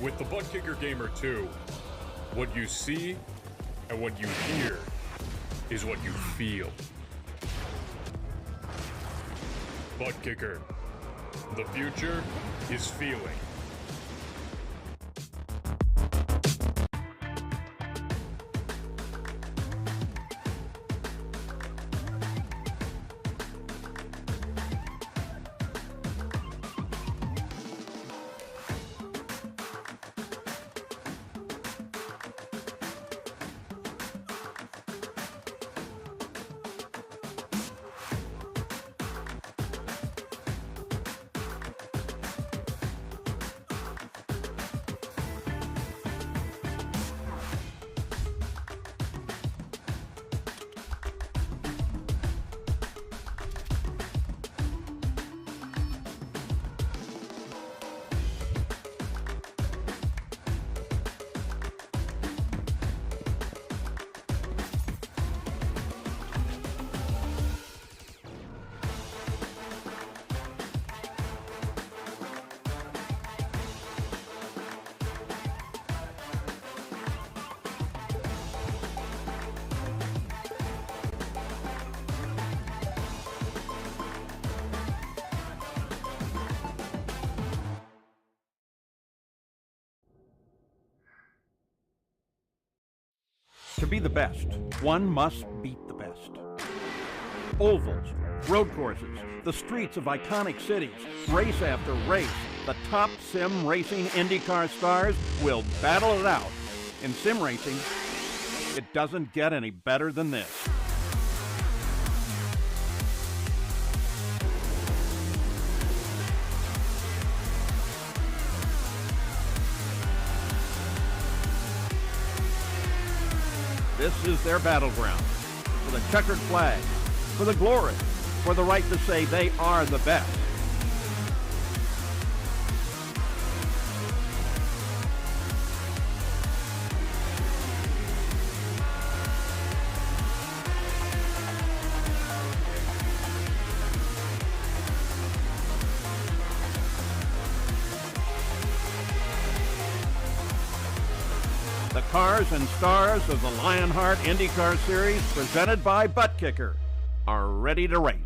With the Butt Kicker Gamer 2, what you see and what you hear is what you feel. Butt Kicker. The future is feeling. To be the best, one must beat the best. Ovals, road courses, the streets of iconic cities, race after race, the top sim racing IndyCar stars will battle it out. In sim racing, it doesn't get any better than this. This is their battleground, for the checkered flag, for the glory, for the right to say they are the best. The cars and stars of the Lionheart IndyCar Series, presented by Butt Kicker, are ready to race.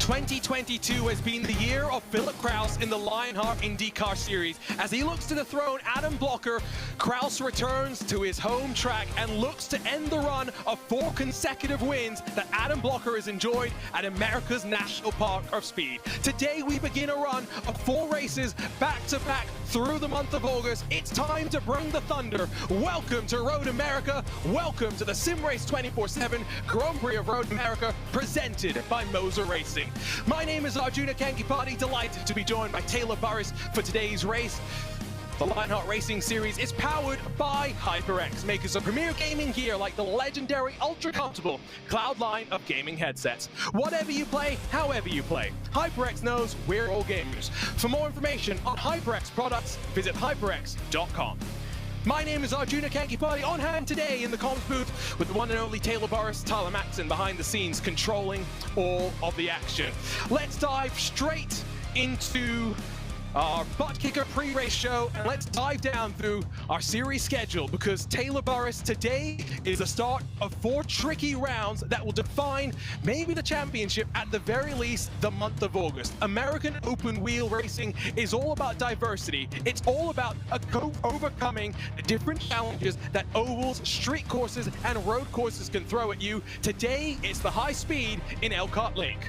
...2022 has been the year of Philip Kraus in the Lionheart IndyCar Series. As he looks to dethrone Adam Blocker, Kraus returns to his home track and looks to end the run of 4 consecutive wins that Adam Blocker has enjoyed at America's National Park of Speed. Today we begin a run of 4 races back-to-back through the month of August. It's time to bring the thunder. Welcome to Road America. Welcome to the SimRace247 Grand Prix of Road America, presented by MOZA Racing. My name is Arjuna Kankipati, delighted to be joined by Taylor Burris for today's race. The Lionheart Racing Series is powered by HyperX, makers of premier gaming gear like the legendary ultra-comfortable Cloudline of gaming headsets. Whatever you play, however you play, HyperX knows we're all gamers. For more information on HyperX products, visit hyperx.com. My name is Arjuna Kankipati, on hand today in the comms booth with the one and only Taylor Burris, Tyler Maxson behind the scenes, controlling all of the action. Let's dive straight into our butt kicker pre-race show, and let's dive down through our series schedule, because Taylor Burris, today is the start of 4 tricky rounds that will define maybe the championship, at the very least the month of August. American open wheel racing is all about diversity. It's all about overcoming the different challenges that ovals, street courses, and road courses can throw at you. Today, it's the high speed in Elkhart Lake.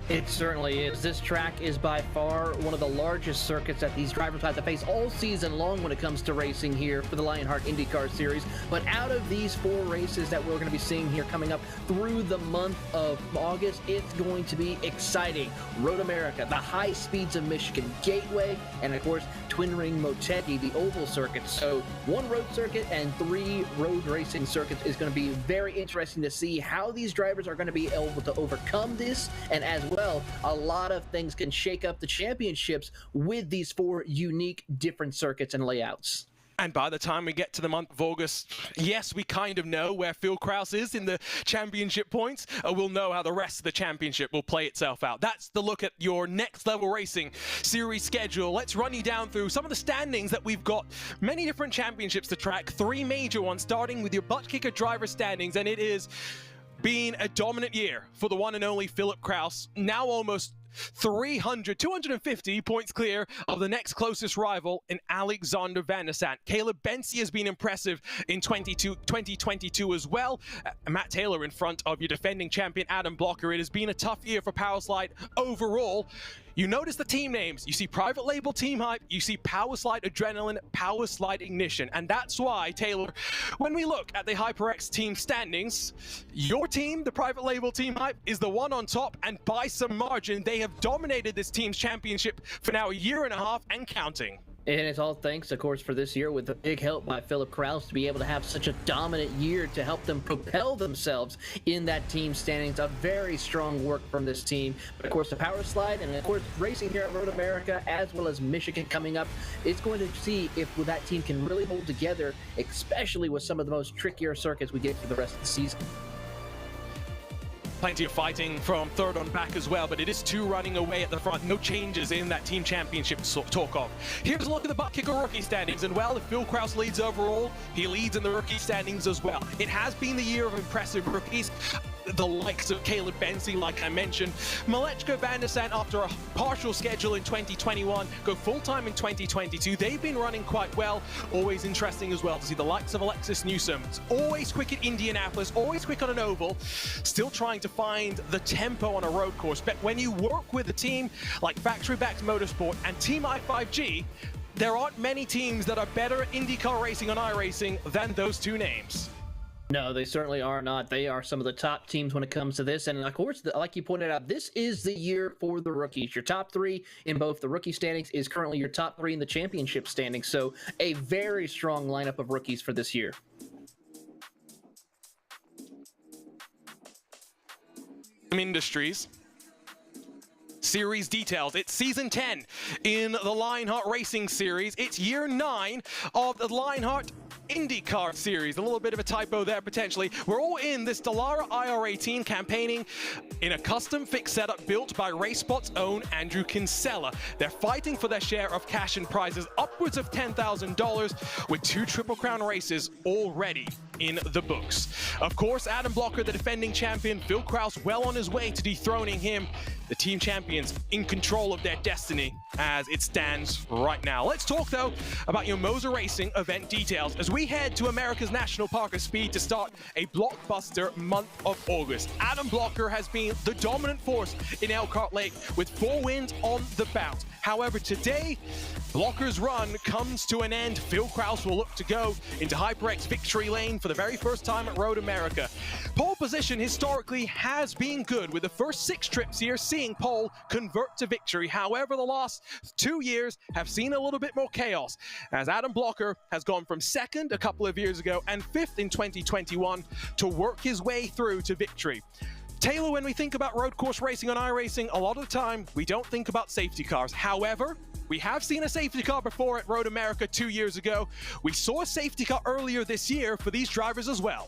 It certainly is. This track is by far one of the largest circuits that these drivers have to face all season long when it comes to racing here for the Lionheart IndyCar Series. But out of these 4 races that we're going to be seeing here coming up through the month of August, it's going to be exciting. Road America, the high speeds of Michigan, Gateway, and of course, Twin Ring Motegi, the oval circuit. So 1 road circuit and 3 road racing circuits is going to be very interesting to see how these drivers are going to be able to overcome this, and as well, a lot of things can shake up the championships with these 4 unique different circuits and layouts. And by the time we get to the month of August, yes, we kind of know where Phil Krause is in the championship points. We'll know how the rest of the championship will play itself out. That's the look at your next level racing series schedule. Let's run you down through some of the standings that we've got. Many different championships to track, 3 major ones, starting with your butt kicker driver standings, and it is been a dominant year for the one and only Philip Krause, now almost 250 points clear of the next closest rival in Alexander Van der Sant. Caleb Bensi has been impressive in 2022 as well. Matt Taylor in front of your defending champion Adam Blocker. It has been a tough year for Powerslide overall. You notice the team names. You see Private Label Team Hype, you see Powerslide Adrenaline, Powerslide Ignition, and that's why, Taylor, when we look at the HyperX team standings, your team, the Private Label Team Hype, is the one on top, and by some margin, they have dominated this team's championship for now a year and a half and counting. And it's all thanks, of course, for this year with the big help by Philip Krause to be able to have such a dominant year to help them propel themselves in that team standings. A very strong work from this team. But of course, the Power Slide and of course, racing here at Road America, as well as Michigan coming up, it's going to see if that team can really hold together, especially with some of the most trickier circuits we get for the rest of the season. Plenty of fighting from third on back as well, but it is 2 running away at the front. No changes in that team championship to talk of. Here's a look at the butt kicker rookie standings, and well, if Phil Krause leads overall, he leads in the rookie standings as well. It has been the year of impressive rookies, the likes of Caleb Bensi, like I mentioned. Malechka Van der Sant, after a partial schedule in 2021, go full-time in 2022. They've been running quite well. Always interesting as well to see the likes of Alexis Newsom. Always quick at Indianapolis, always quick on an oval, still trying to find the tempo on a road course. But when you work with a team like Factory Backed Motorsport and Team i5G, there aren't many teams that are better at IndyCar racing on iRacing than those 2 names. No, they certainly are not. They are some of the top teams when it comes to this. And of course, like you pointed out, this is the year for the rookies. Your top 3 in both the rookie standings is currently your top 3 in the championship standings. So a very strong lineup of rookies for this year. Industries. Series details. It's season 10 in the Lionheart Racing Series. It's year 9 of the Lionheart IndyCar Series. A little bit of a typo there, potentially. We're all in this Dallara IR18 campaigning in a custom fixed setup built by RaceSpot's own Andrew Kinsella. They're fighting for their share of cash and prizes upwards of $10,000 with 2 Triple Crown races already in the books. Of course, Adam Blocker, the defending champion, Phil Krause well on his way to dethroning him. The team champions in control of their destiny as it stands right now. Let's talk, though, about your MOZA Racing event details as we head to America's National Park of Speed to start a blockbuster month of August. Adam Blocker has been the dominant force in Elkhart Lake with 4 wins on the bout. However, today, Blocker's run comes to an end. Phil Krause will look to go into HyperX victory lane for the very first time at Road America. Pole position historically has been good, with the first 6 trips here seeing pole convert to victory. However, the last 2 years have seen a little bit more chaos, as Adam Blocker has gone from 2nd a couple of years ago and 5th in 2021 to work his way through to victory. Taylor, when we think about road course racing on iRacing, a lot of the time we don't think about safety cars. However, we have seen a safety car before at Road America 2 years ago. We saw a safety car earlier this year for these drivers as well.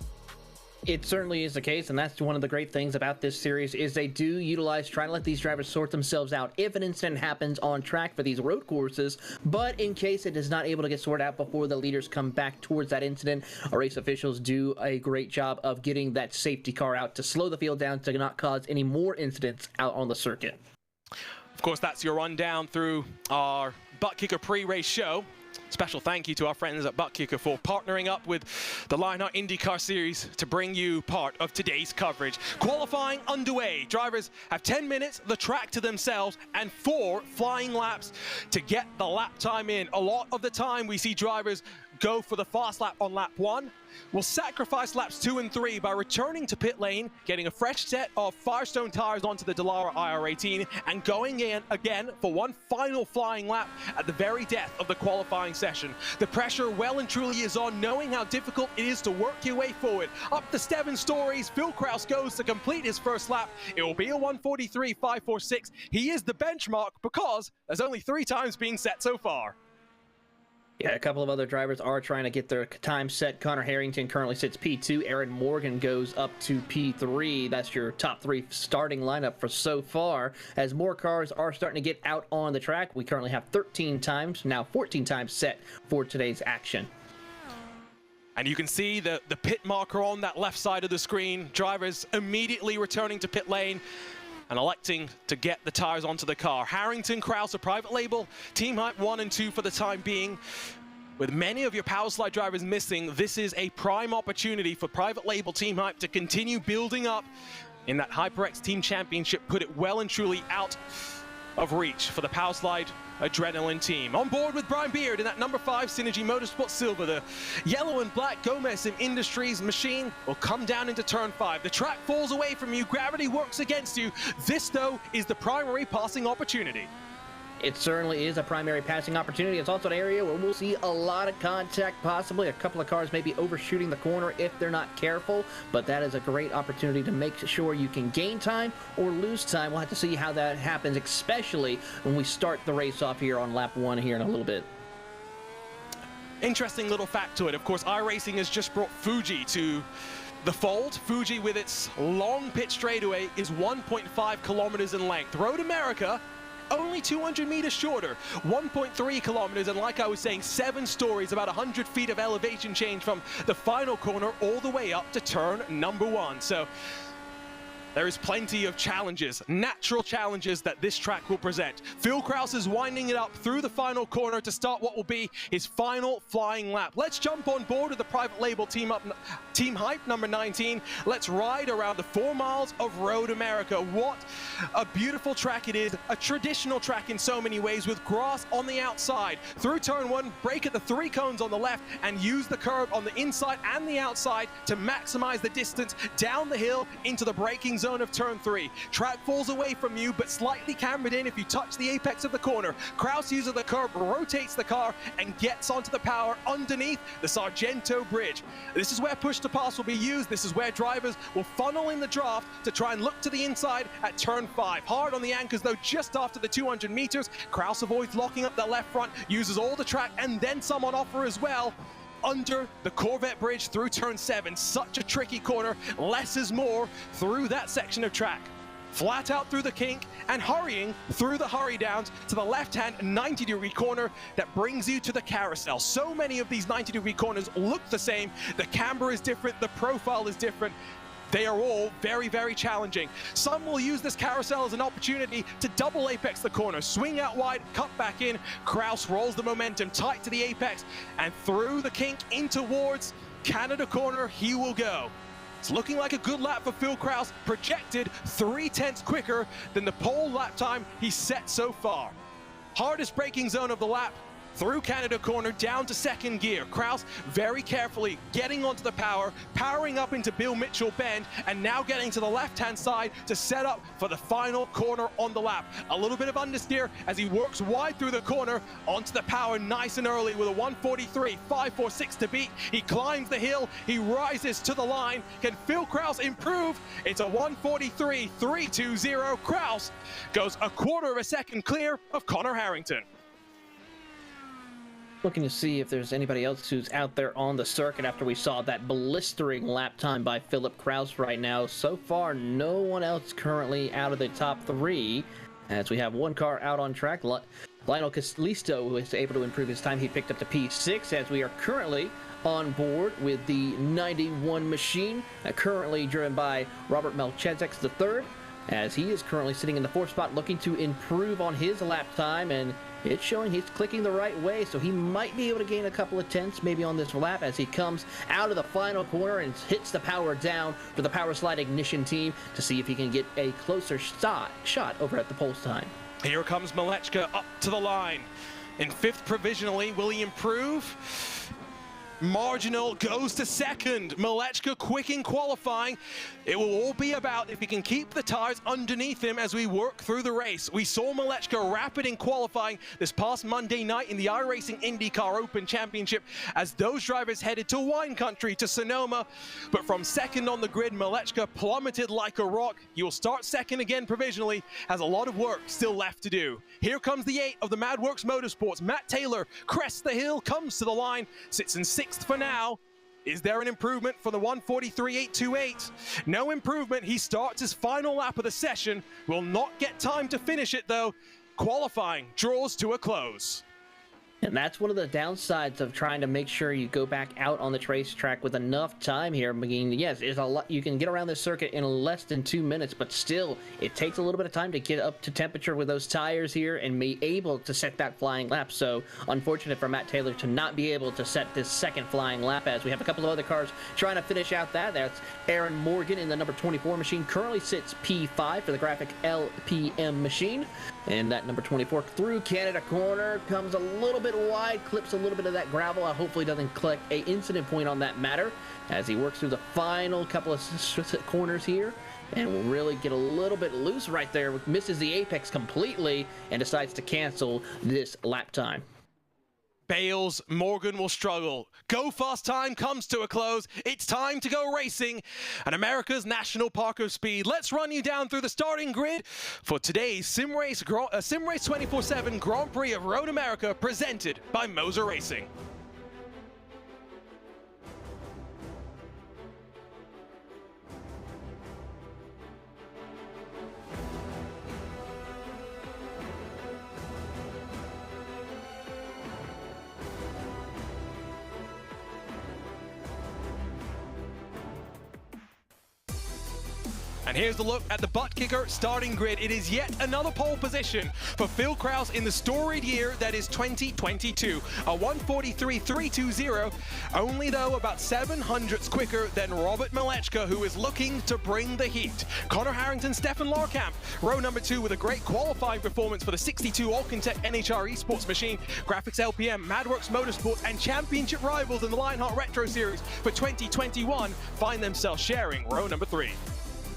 It certainly is the case, and that's one of the great things about this series is they do utilize trying to let these drivers sort themselves out if an incident happens on track for these road courses, but in case it is not able to get sorted out before the leaders come back towards that incident, our race officials do a great job of getting that safety car out to slow the field down to not cause any more incidents out on the circuit. Of course, that's your rundown through our Butt Kicker pre-race show. Special thank you to our friends at Butt Kicker for partnering up with the Lionheart IndyCar Series to bring you part of today's coverage. Qualifying underway. Drivers have 10 minutes, the track to themselves, and 4 flying laps to get the lap time in. A lot of the time we see drivers go for the fast lap on lap 1. We'll sacrifice laps 2 and 3 by returning to pit lane, getting a fresh set of Firestone tires onto the Dallara IR18, and going in again for one final flying lap at the very death of the qualifying session. The pressure well and truly is on, knowing how difficult it is to work your way forward. Up the 7 stories, Phil Kraus goes to complete his first lap. It will be a 1:43.546. He is the benchmark because there's only 3 times being set so far. Yeah, a couple of other drivers are trying to get their time set. Connor Harrington currently sits P2. Aaron Morgan goes up to P3. That's your top 3 starting lineup for so far. As more cars are starting to get out on the track, we currently have 13 times, now 14 times set for today's action. And you can see the pit marker on that left side of the screen. Drivers immediately returning to pit lane and electing to get the tires onto the car. Harrington, Kraus, a private label, Team Hype 1 and 2 for the time being. With many of your power slide drivers missing, this is a prime opportunity for private label Team Hype to continue building up in that HyperX Team Championship, put it well and truly out of reach for the power slide adrenaline team. On board with Brian Beard in that number 5 Synergy Motorsport Silver. The yellow and black Gomez Industries machine will come down into turn 5. The track falls away from you. Gravity works against you. This, though, is the primary passing opportunity. It certainly is a primary passing opportunity. It's also an area where we'll see a lot of contact, possibly a couple of cars maybe overshooting the corner if they're not careful, but that is a great opportunity to make sure you can gain time or lose time. We'll have to see how that happens, especially when we start the race off here on lap 1 here in a little bit. Interesting little fact to it. Of course, iRacing has just brought Fuji to the fold. Fuji, with its long pit straightaway, is 1.5 kilometers in length. Road America, only 200 meters shorter, 1.3 kilometers, and like I was saying, 7 stories, about 100 feet of elevation change from the final corner all the way up to turn number 1. So there is plenty of challenges, natural challenges that this track will present. Phil Kraus is winding it up through the final corner to start what will be his final flying lap. Let's jump on board with the private label Team Hype number 19. Let's ride around the 4 miles of Road America. What a beautiful track it is. A traditional track in so many ways, with grass on the outside. Through turn 1, brake at the 3 cones on the left and use the curb on the inside and the outside to maximize the distance down the hill into the braking zone of turn 3. Track falls away from you, but slightly cambered in if you touch the apex of the corner. Kraus uses the curb, rotates the car, and gets onto the power underneath the Sargento Bridge. This is where push to pass will be used. This is where drivers will funnel in the draft to try and look to the inside at turn 5. Hard on the anchors, though, just after the 200 meters. Kraus avoids locking up the left front, uses all the track and then some on offer as well. Under the Corvette Bridge through turn 7. Such a tricky corner. Less is more through that section of track. Flat out through the kink and hurrying through the hurry downs to the left-hand 90-degree corner that brings you to the carousel. So many of these 90-degree corners look the same. The camber is different. The profile is different. They are all very, very challenging. Some will use this carousel as an opportunity to double apex the corner, swing out wide, cut back in. Kraus rolls the momentum tight to the apex and through the kink in towards Canada corner he will go. It's looking like a good lap for Phil Kraus, projected 3/10 quicker than the pole lap time he's set so far. Hardest braking zone of the lap. Through Canada corner, down to 2nd gear. Kraus very carefully getting onto the power, powering up into Bill Mitchell Bend, and now getting to the left-hand side to set up for the final corner on the lap. A little bit of understeer as he works wide through the corner, onto the power nice and early with a 1:43.546 to beat. He climbs the hill, he rises to the line. Can Phil Kraus improve? It's a 1:43.320. Kraus goes a 1/4 of a second clear of Connor Harrington. Looking to see if there's anybody else who's out there on the circuit after we saw that blistering lap time by Philip Kraus right now. So far, no one else currently out of the top 3, as we have one car out on track. Lionel Calisto was able to improve his time. He picked up the P6, as we are currently on board with the 91 machine, currently driven by Robert Melchizek III, as he is currently sitting in the 4th spot, looking to improve on his lap time, and it's showing he's clicking the right way, so he might be able to gain a couple of tenths maybe on this lap as he comes out of the final corner and hits the power down for the Power Slide Ignition team to see if he can get a closer shot over at the pulse time. Here comes Malechka up to the line. In 5th provisionally, will he improve? Marginal goes to 2nd. Malechka quick in qualifying. It will all be about if he can keep the tires underneath him as we work through the race. We saw Malechka rapid in qualifying this past Monday night in the iRacing IndyCar Open Championship as those drivers headed to wine country, to Sonoma. But from 2nd on the grid, Malechka plummeted like a rock. He will start 2nd again provisionally, has a lot of work still left to do. Here comes the 8 of the MadWorks Motorsports. Matt Taylor crests the hill, comes to the line, sits in 6th for now. Is there an improvement for the 1:43.828? No improvement. He starts his final lap of the session. Will not get time to finish it though. Qualifying draws to a close. And that's one of the downsides of trying to make sure you go back out on the racetrack with enough time here. I mean, yes, there's a lot. You can get around this circuit in less than 2 minutes, but still, it takes a little bit of time to get up to temperature with those tires here and be able to set that flying lap. So, unfortunate for Matt Taylor to not be able to set this 2nd flying lap, as we have a couple of other cars trying to finish out that. That's Aaron Morgan in the number 24 machine. Currently sits P5 for the graphic LPM machine. And that number 24 through Canada corner comes a little bit wide, clips a little bit of that gravel. Hopefully doesn't collect a incident point on that matter as he works through the final couple of corners here and will really get a little bit loose right there. Misses the apex completely and decides to cancel this lap time. Bales, Morgan will struggle. Go Fast time comes to a close. It's time to go racing at America's National Park of Speed. Let's run you down through the starting grid for today's SimRace247 Grand Prix of Road America, presented by MOZA Racing. And here's the look at the butt kicker starting grid. It is yet another pole position for Phil Kraus in the storied year that is 2022. A 1:43.320, only though about 700ths quicker than Robert Malechka, who is looking to bring the heat. Connor Harrington, Stefan Larkamp, row number 2 with a great qualifying performance for the 62 Alcantech NHR Esports machine. Graphics LPM, MadWorks Motorsports, and championship rivals in the Lionheart Retro Series for 2021 find themselves sharing row number 3.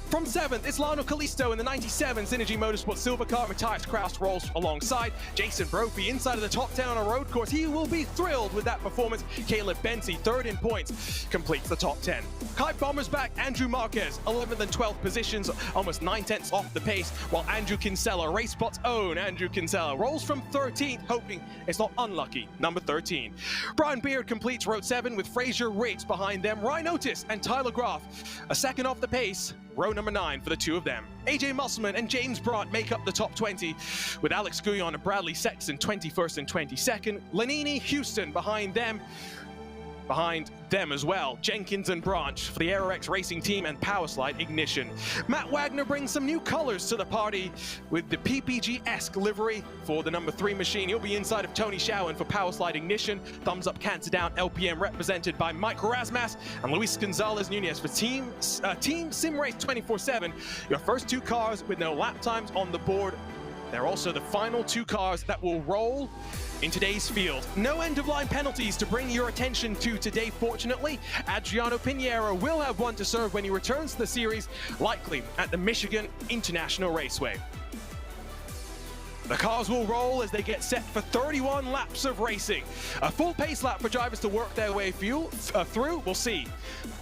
From 7th, it's Lionel Calisto in the 97 Synergy Motorsports Silver Car. Matthias Kraus rolls alongside. Jason Brophy inside of the top 10 on a road course. He will be thrilled with that performance. Caleb Bensi, 3rd in points, completes the top 10. Kai Bomber's back. Andrew Marquez, 11th and 12th positions, almost 9/10 off the pace, while Andrew Kinsella, RaceSpot's own Andrew Kinsella, rolls from 13th, hoping it's not unlucky, number 13. Brian Beard completes road 7 with Fraser Riggs behind them. Ryan Otis and Tyler Groff, a 2nd off the pace. Row number 9 for the 2 of them. AJ Musselman and James Brandt make up the top 20, with Alex Guyon and Bradley Sexton 21st and 22nd. Lanini Houston behind them as well. Jenkins and Branch for the AeroX Racing Team and Powerslide Ignition. Matt Wagner brings some new colors to the party with the PPG-esque livery for the number 3 machine. He'll be inside of Tony Showen for Powerslide Ignition. Thumbs up, cancer down, LPM represented by Mike Rasmas and Luis Gonzalez Nunez for Team SimRace247. Your first 2 cars with no lap times on the board. They're also the final 2 cars that will roll in today's field. No end-of-line penalties to bring your attention to today, fortunately. Adriano Pinheiro will have one to serve when he returns to the series, likely at the Michigan International Raceway. The cars will roll as they get set for 31 laps of racing. A full pace lap for drivers to work their way through. We'll see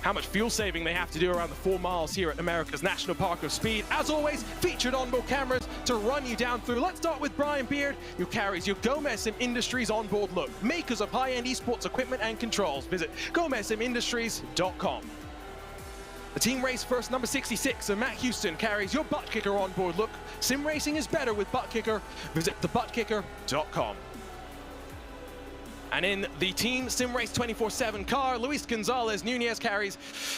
how much fuel saving they have to do around the 4 miles here at America's National Park of Speed. As always, featured onboard cameras to run you down through. Let's start with Brian Beard, who carries your Gomez Industries onboard look. Makers of high-end esports equipment and controls. Visit GomezSimIndustries.com. The team race first, number 66, and Matt Houston carries your butt kicker onboard look. Sim racing is better with butt kicker. Visit thebuttkicker.com. And in the team SimRace247 car, Luis Gonzalez Nunez carries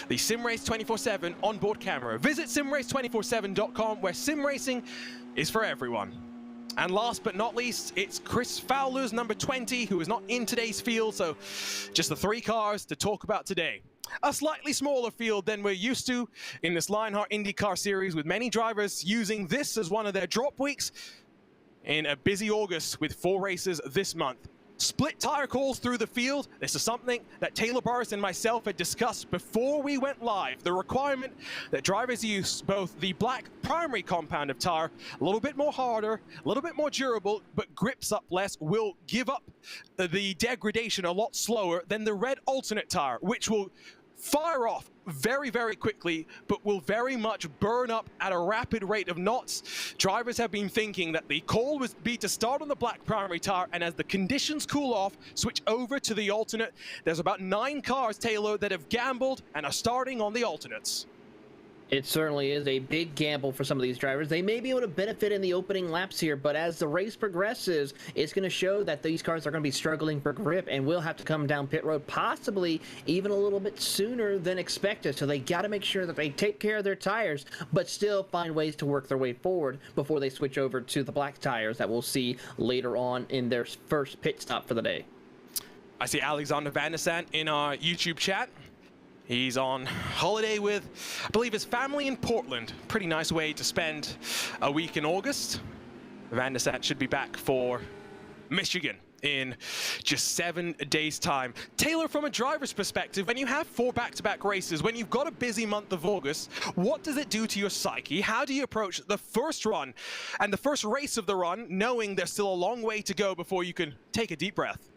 the SimRace247 onboard camera. Visit SimRace247.com, where sim racing is for everyone. And last but not least, it's Chris Fowler's number 20, who is not in today's field, so just the 3 cars to talk about today. A slightly smaller field than we're used to in this Lionheart IndyCar series, with many drivers using this as one of their drop weeks in a busy August with 4 races this month. Split tire calls through the field. This is something that Taylor Burris and myself had discussed before we went live. The requirement that drivers use both the black primary compound of tire, a little bit more harder, a little bit more durable, but grips up less, will give up the degradation a lot slower than the red alternate tire, which will fire off very, very quickly, but will very much burn up at a rapid rate of knots. Drivers have been thinking that the call would be to start on the black primary tire, and as the conditions cool off, switch over to the alternate. There's about 9 cars, Taylor, that have gambled and are starting on the alternates. It certainly is a big gamble for some of these drivers. They may be able to benefit in the opening laps here, but as the race progresses, it's going to show that these cars are going to be struggling for grip and will have to come down pit road possibly even a little bit sooner than expected. So they got to make sure that they take care of their tires, but still find ways to work their way forward before they switch over to the black tires that we'll see later on in their first pit stop for the day. I see Alexander Van der Sant in our YouTube chat. He's on holiday with, I believe, his family in Portland. Pretty nice way to spend a week in August. Van der Sant should be back for Michigan in just 7 days' time. Taylor, from a driver's perspective, when you have 4 back-to-back races, when you've got a busy month of August, what does it do to your psyche? How do you approach the first run and the first race of the run, knowing there's still a long way to go before you can take a deep breath?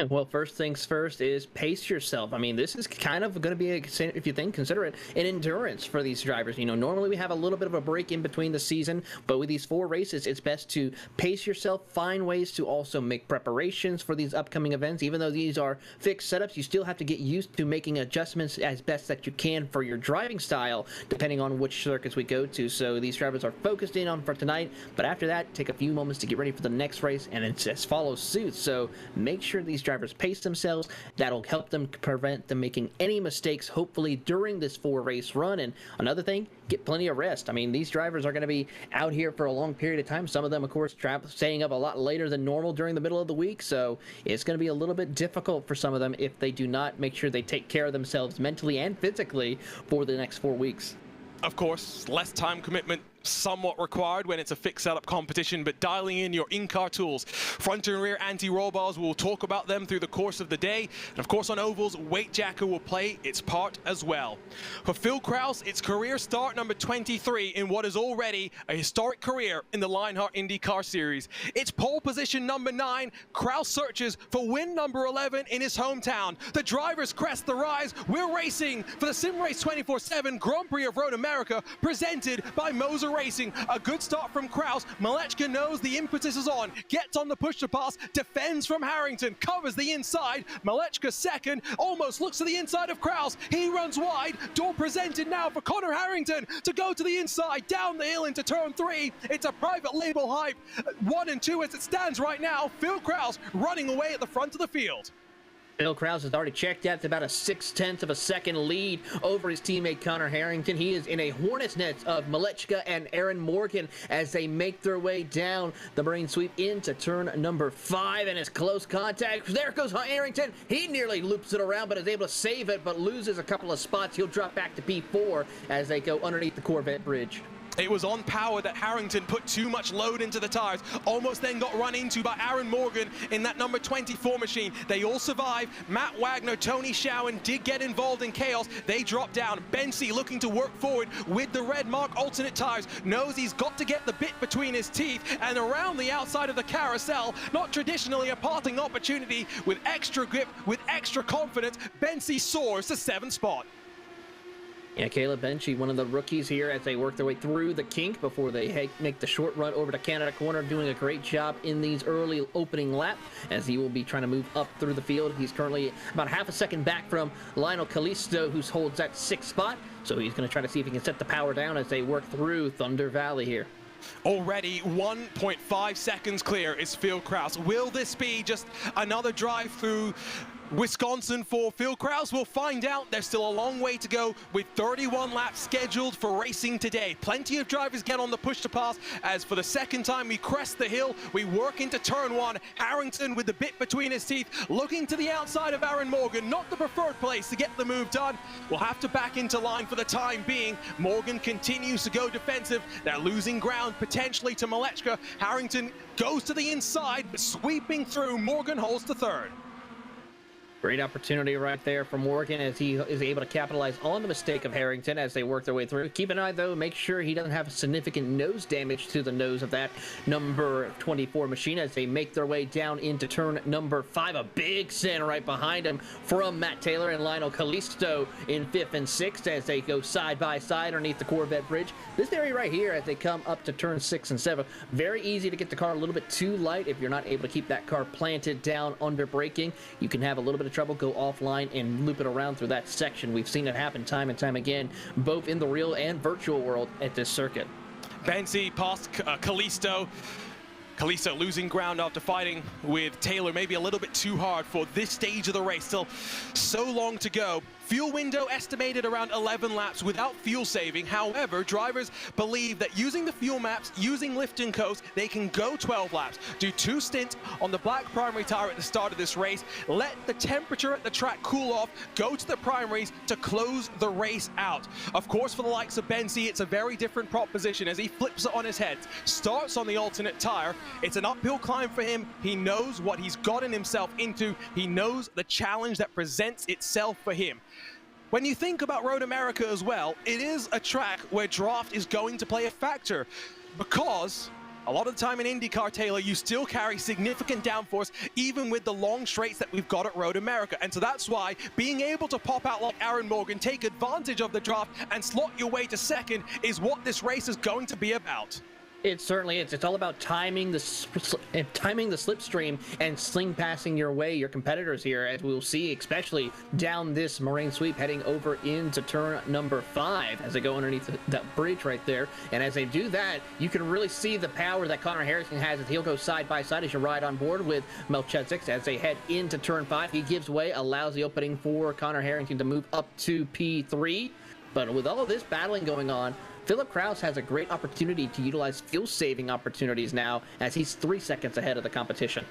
Well, first things first is pace yourself. I mean, this is kind of going to be, if you think, consider it, an endurance for these drivers. You know, normally we have a little bit of a break in between the season, but with these 4 races, it's best to pace yourself, find ways to also make preparations for these upcoming events. Even though these are fixed setups, you still have to get used to making adjustments as best that you can for your driving style, depending on which circuits we go to. So these drivers are focused in on for tonight, but after that, take a few moments to get ready for the next race, and it just follows suit. So make sure these drivers pace themselves. That'll help them prevent them making any mistakes, hopefully, during this 4-race run. And another thing, get plenty of rest. I mean, these drivers are going to be out here for a long period of time. Some of them, of course, staying up a lot later than normal during the middle of the week. So it's going to be a little bit difficult for some of them if they do not make sure they take care of themselves mentally and physically for the next 4 weeks. Of course, less time commitment somewhat required when it's a fixed setup competition, but dialing in your in-car tools. Front and rear anti-roll bars, we'll talk about them through the course of the day. And of course on ovals, weight jacker will play its part as well. For Phil Krause, it's career start number 23 in what is already a historic career in the Lionheart IndyCar Series. It's pole position number 9. Krause searches for win number 11 in his hometown. The drivers crest the rise. We're racing for the SimRace247 Grand Prix of Road America, presented by MOZA Racing. A good start from Krause. Malechka knows the impetus is on, gets on the push to pass, defends from Harrington, covers the inside. Malechka second, almost looks to the inside of Krause. He runs wide. Door presented now for Connor Harrington to go to the inside, down the hill into turn 3. It's a private label hype. 1 and 2 as it stands right now. Phil Krause running away at the front of the field. Phil Krause has already checked out to about a 0.6 of a second lead over his teammate Connor Harrington. He is in a hornet's nest of Malechka and Aaron Morgan as they make their way down the marine sweep into turn number 5, and it's close contact. There goes Harrington. He nearly loops it around, but is able to save it, but loses a couple of spots. He'll drop back to P4 as they go underneath the Corvette bridge. It was on power that Harrington put too much load into the tires, almost then got run into by Aaron Morgan in that number 24 machine. They all survived. Matt Wagner, Tony Schowen did get involved in chaos. They dropped down. Bensi looking to work forward with the red mark alternate tires. Knows he's got to get the bit between his teeth and around the outside of the carousel. Not traditionally a parting opportunity. With extra grip, with extra confidence, Bensi soars to 7th spot. Yeah, Caleb Benchi, one of the rookies here as they work their way through the kink before they make the short run over to Canada Corner, doing a great job in these early opening lap as he will be trying to move up through the field. He's currently about half a second back from Lionel Callisto, who holds that 6th spot. So he's going to try to see if he can set the power down as they work through Thunder Valley here. Already 1.5 seconds clear is Phil Kraus. Will this be just another drive through Wisconsin for Phil Kraus? We'll find out. There's still a long way to go with 31 laps scheduled for racing today. Plenty of drivers get on the push to pass as for the second time we crest the hill, we work into turn 1. Harrington with the bit between his teeth, looking to the outside of Aaron Morgan, not the preferred place to get the move done. We'll have to back into line for the time being. Morgan continues to go defensive. They're losing ground potentially to Malechka. Harrington goes to the inside, sweeping through. Morgan holds to 3rd. Great opportunity right there for Morgan as he is able to capitalize on the mistake of Harrington as they work their way through. Keep an eye, though, make sure he doesn't have significant nose damage to the nose of that number 24 machine as they make their way down into turn number 5. A big send right behind him from Matt Taylor and Lionel Callisto in 5th and 6th as they go side by side underneath the Corvette bridge. This area right here as they come up to turn 6 and 7, very easy to get the car a little bit too light. If you're not able to keep that car planted down under braking, you can have a little bit of trouble, go offline and loop it around through that section. We've seen it happen time and time again, both in the real and virtual world at this circuit. Bensi past Callisto. Callisto losing ground after fighting with Taylor maybe a little bit too hard for this stage of the race. Still so long to go. Fuel window estimated around 11 laps without fuel saving. However, drivers believe that using the fuel maps, using lift and coast, they can go 12 laps, do 2 stints on the black primary tire at the start of this race, let the temperature at the track cool off, go to the primaries to close the race out. Of course, for the likes of Bensi, it's a very different proposition as he flips it on his head, starts on the alternate tire. It's an uphill climb for him. He knows what he's gotten himself into. He knows the challenge that presents itself for him. When you think about Road America as well, it is a track where draft is going to play a factor because a lot of the time in IndyCar, Taylor, you still carry significant downforce even with the long straights that we've got at Road America. And so that's why being able to pop out like Aaron Morgan, take advantage of the draft and slot your way to 2nd is what this race is going to be about. It certainly is. It's all about timing the slipstream and sling passing your way, your competitors here, as we'll see, especially down this moraine sweep heading over into turn number 5 as they go underneath that bridge right there. And as they do that, you can really see the power that Connor Harrison has as he'll go side by side as you ride on board with Melchizedek as they head into turn 5. He gives way, allows the opening for Connor Harrington to move up to P3. But with all of this battling going on, Philip Kraus has a great opportunity to utilize fuel-saving opportunities now as he's 3 seconds ahead of the competition.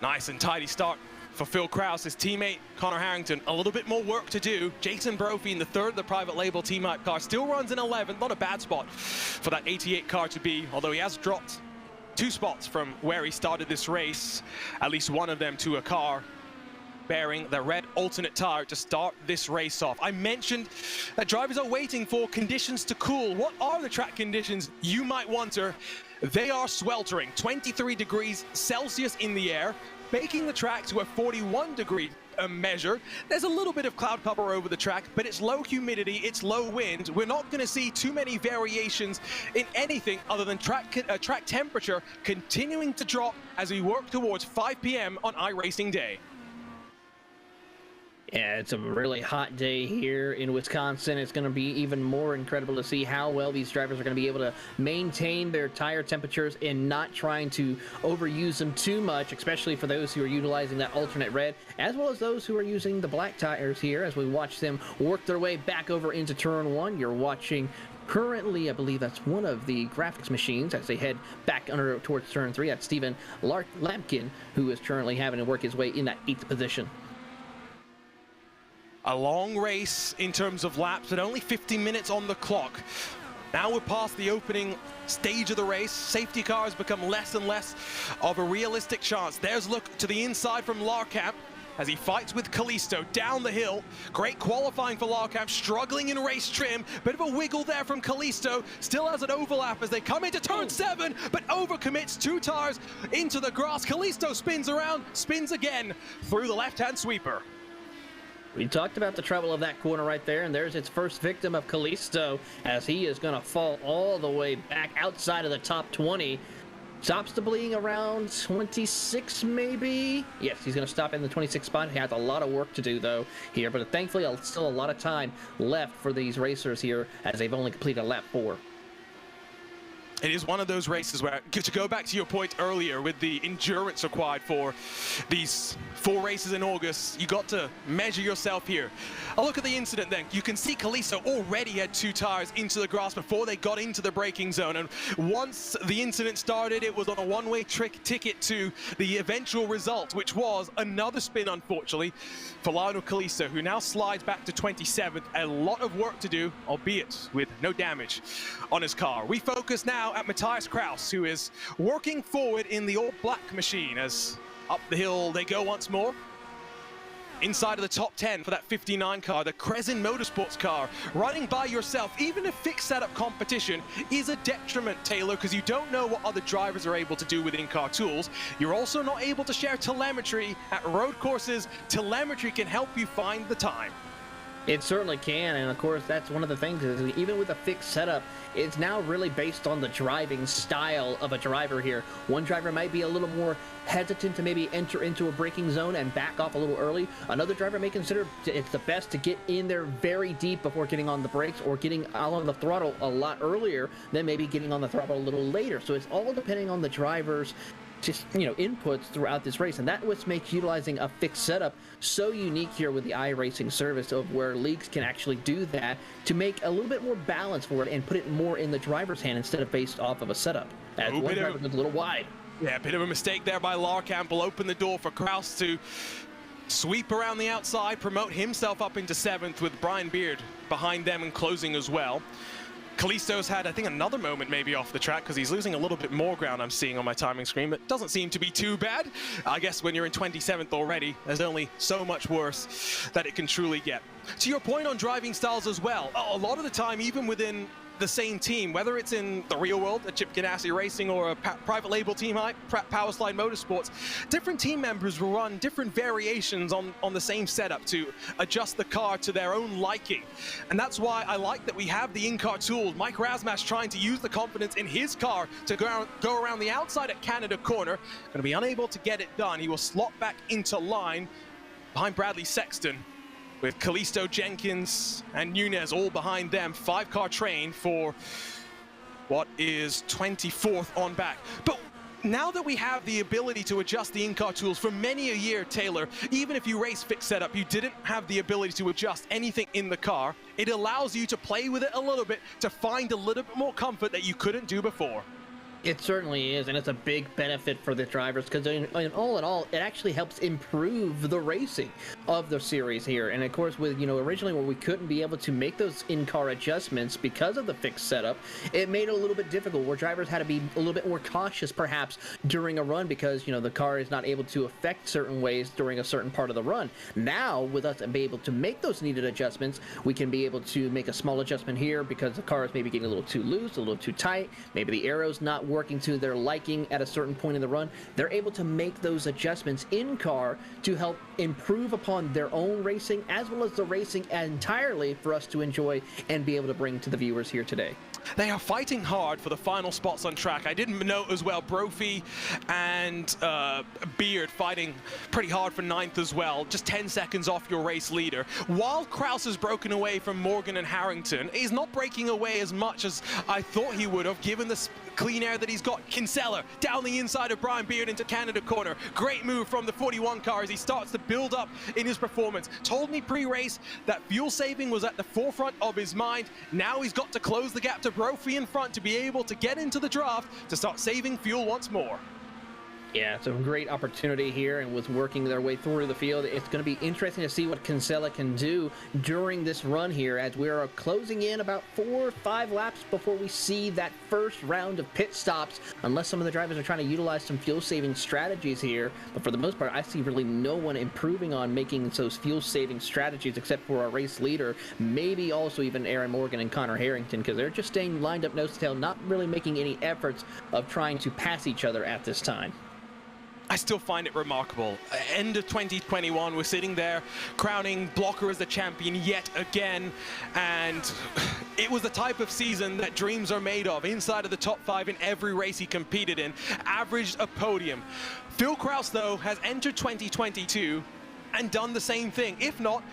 Nice and tidy start for Phil Kraus. His teammate, Connor Harrington, a little bit more work to do. Jason Brophy in the 3rd of the private label team-up car still runs in 11th. Not a bad spot for that 88 car to be, although he has dropped 2 spots from where he started this race, at least one of them to a car bearing the red alternate tire to start this race off. I mentioned that drivers are waiting for conditions to cool. What are the track conditions, you might wonder? They are sweltering, 23 degrees Celsius in the air, baking the track to a 41-degree measure. There's a little bit of cloud cover over the track, but it's low humidity, it's low wind. We're not going to see too many variations in anything other than track temperature continuing to drop as we work towards 5 p.m. on iRacing Day. Yeah, it's a really hot day here in Wisconsin. It's going to be even more incredible to see how well these drivers are going to be able to maintain their tire temperatures and not trying to overuse them too much, especially for those who are utilizing that alternate red, as well as those who are using the black tires here as we watch them work their way back over into turn 1. You're watching currently, I believe that's one of the graphics machines as they head back under towards turn 3. That's Stephen Lampkin, who is currently having to work his way in that 8th position. A long race in terms of laps, but only 50 minutes on the clock. Now we're past the opening stage of the race. Safety cars become less and less of a realistic chance. There's a look to the inside from Larkamp as he fights with Kalisto down the hill. Great qualifying for Larkamp, struggling in race trim. Bit of a wiggle there from Kalisto. Still has an overlap as they come into turn 7, but overcommits 2 tires into the grass. Kalisto spins around, spins again through the left-hand sweeper. We talked about the trouble of that corner right there, and there's its first victim of Kalisto as he is going to fall all the way back outside of the top 20. Stops the bleeding around 26 maybe? Yes, he's going to stop in the 26 spot. He has a lot of work to do though here, but thankfully still a lot of time left for these racers here as they've only completed lap 4. It is one of those races where, to go back to your point earlier with the endurance required for these 4 races in August, you got to measure yourself here. A look at the incident then. You can see Kalisto already had 2 tires into the grass before they got into the braking zone. And once the incident started, it was on a one-way ticket to the eventual result, which was another spin, unfortunately, for Lionel Kalisto, who now slides back to 27th. A lot of work to do, albeit with no damage on his car. We focus now at Matthias Kraus, who is working forward in the all-black machine as up the hill they go once more. Inside of the top 10 for that 59 car, the Crescent Motorsports car. Running by yourself, even a fixed setup competition, is a detriment, Taylor, because you don't know what other drivers are able to do with in-car tools. You're also not able to share telemetry at road courses. Telemetry can help you find the time. It certainly can, and of course that's one of the things is even with a fixed setup, it's now really based on the driving style of a driver here. One driver might be a little more hesitant to maybe enter into a braking zone and back off a little early. Another driver may consider it's the best to get in there very deep before getting on the brakes or getting out on the throttle a lot earlier than maybe getting on the throttle a little later. So it's all depending on the driver's inputs throughout this race, and that what makes utilizing a fixed setup so unique here with the iRacing service, of where leagues can actually do that to make a little bit more balance for it and put it more in the driver's hand instead of based off of a setup. As one driver goes a little wide. Yeah, a bit of a mistake there by Larkamp. Will open the door for Kraus to sweep around the outside, promote himself up into 7th with Brian Beard behind them and closing as well. Kalisto's had, I think, another moment maybe off the track because he's losing a little bit more ground I'm seeing on my timing screen, but doesn't seem to be too bad. I guess when you're in 27th already, there's only so much worse that it can truly get. To your point on driving styles as well, a lot of the time, even within the same team, whether it's in the real world, a Chip Ganassi Racing or a private label team like Powerslide Motorsports, different team members will run different variations on the same setup to adjust the car to their own liking. And that's why I like that we have the in-car tools. Mike Razmash trying to use the confidence in his car to go around the outside at Canada Corner. Going to be unable to get it done. He will slot back into line behind Bradley Sexton, with Kalisto, Jenkins, and Nunez all behind them. 5-car train for what is 24th on back. But now that we have the ability to adjust the in-car tools for many a year, Taylor, even if you race fixed setup, you didn't have the ability to adjust anything in the car. It allows you to play with it a little bit, to find a little bit more comfort that you couldn't do before. It certainly is, and it's a big benefit for the drivers because in all, it actually helps improve the racing of the series here. And of course, with originally where we couldn't be able to make those in-car adjustments because of the fixed setup, it made it a little bit difficult where drivers had to be a little bit more cautious perhaps during a run because the car is not able to affect certain ways during a certain part of the run. Now, with us being able to make those needed adjustments, we can be able to make a small adjustment here because the car is maybe getting a little too loose, a little too tight, maybe the arrow's not working to their liking at a certain point in the run. They're able to make those adjustments in car to help improve upon their own racing as well as the racing entirely for us to enjoy and be able to bring to the viewers here today. They are fighting hard for the final spots on track. I didn't note as well Brophy and Beard fighting pretty hard for 9th as well, just 10 seconds off your race leader. While Kraus has broken away from Morgan and Harrington, he's not breaking away as much as I thought he would have given the clean air that he's got. Kinsella down the inside of Brian Beard into Canada Corner. Great move from the 41 car as he starts to build up in his performance. Told me pre-race that fuel saving was at the forefront of his mind. Now he's got to close the gap to Brophy in front to be able to get into the draft to start saving fuel once more. Yeah, it's a great opportunity here, and with working their way through the field, it's going to be interesting to see what Kinsella can do during this run here, as we're closing in about 4 or 5 laps before we see that first round of pit stops, unless some of the drivers are trying to utilize some fuel-saving strategies here. But for the most part, I see really no one improving on making those fuel-saving strategies except for our race leader, maybe also even Aaron Morgan and Connor Harrington, because they're just staying lined up nose to tail, not really making any efforts of trying to pass each other at this time. I still find it remarkable. End of 2021, we're sitting there crowning Blocker as the champion yet again, and it was the type of season that dreams are made of. Inside of the top 5 in every race he competed in, averaged a podium. Phil Kraus, though, has entered 2022 and done the same thing, if not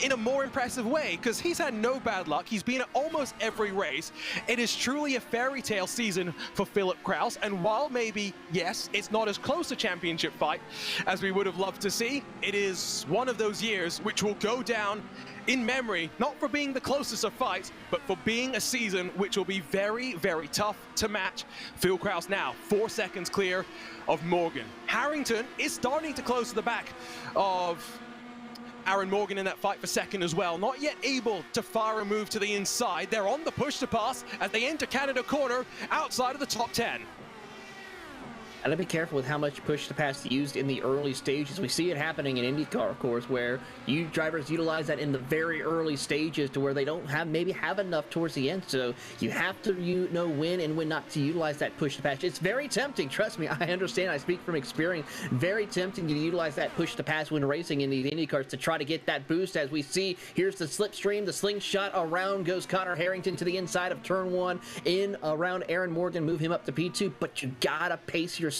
in a more impressive way, because he's had no bad luck. He's been at almost every race. It is truly a fairy tale season for Philip Kraus, and while maybe, yes, it's not as close a championship fight as we would have loved to see, it is one of those years which will go down in memory, not for being the closest of fights, but for being a season which will be very, very tough to match. Phil Kraus now 4 seconds clear of Morgan. Harrington is starting to close to the back of Aaron Morgan in that fight for second as well. Not yet able to fire a move to the inside. They're on the push to pass as they enter Canada corner outside of the top 10. Gotta be careful with how much push to pass used in the early stages. We see it happening in IndyCar, of course, where you drivers utilize that in the very early stages to where they don't maybe have enough towards the end. So you have to know when and when not to utilize that push to pass. It's very tempting, trust me. I understand. I speak from experience. Very tempting to utilize that push to pass when racing in these IndyCars to try to get that boost. As we see, here's the slipstream, the slingshot. Around goes Connor Harrington to the inside of turn 1, in around Aaron Morgan, move him up to P2. But you gotta pace yourself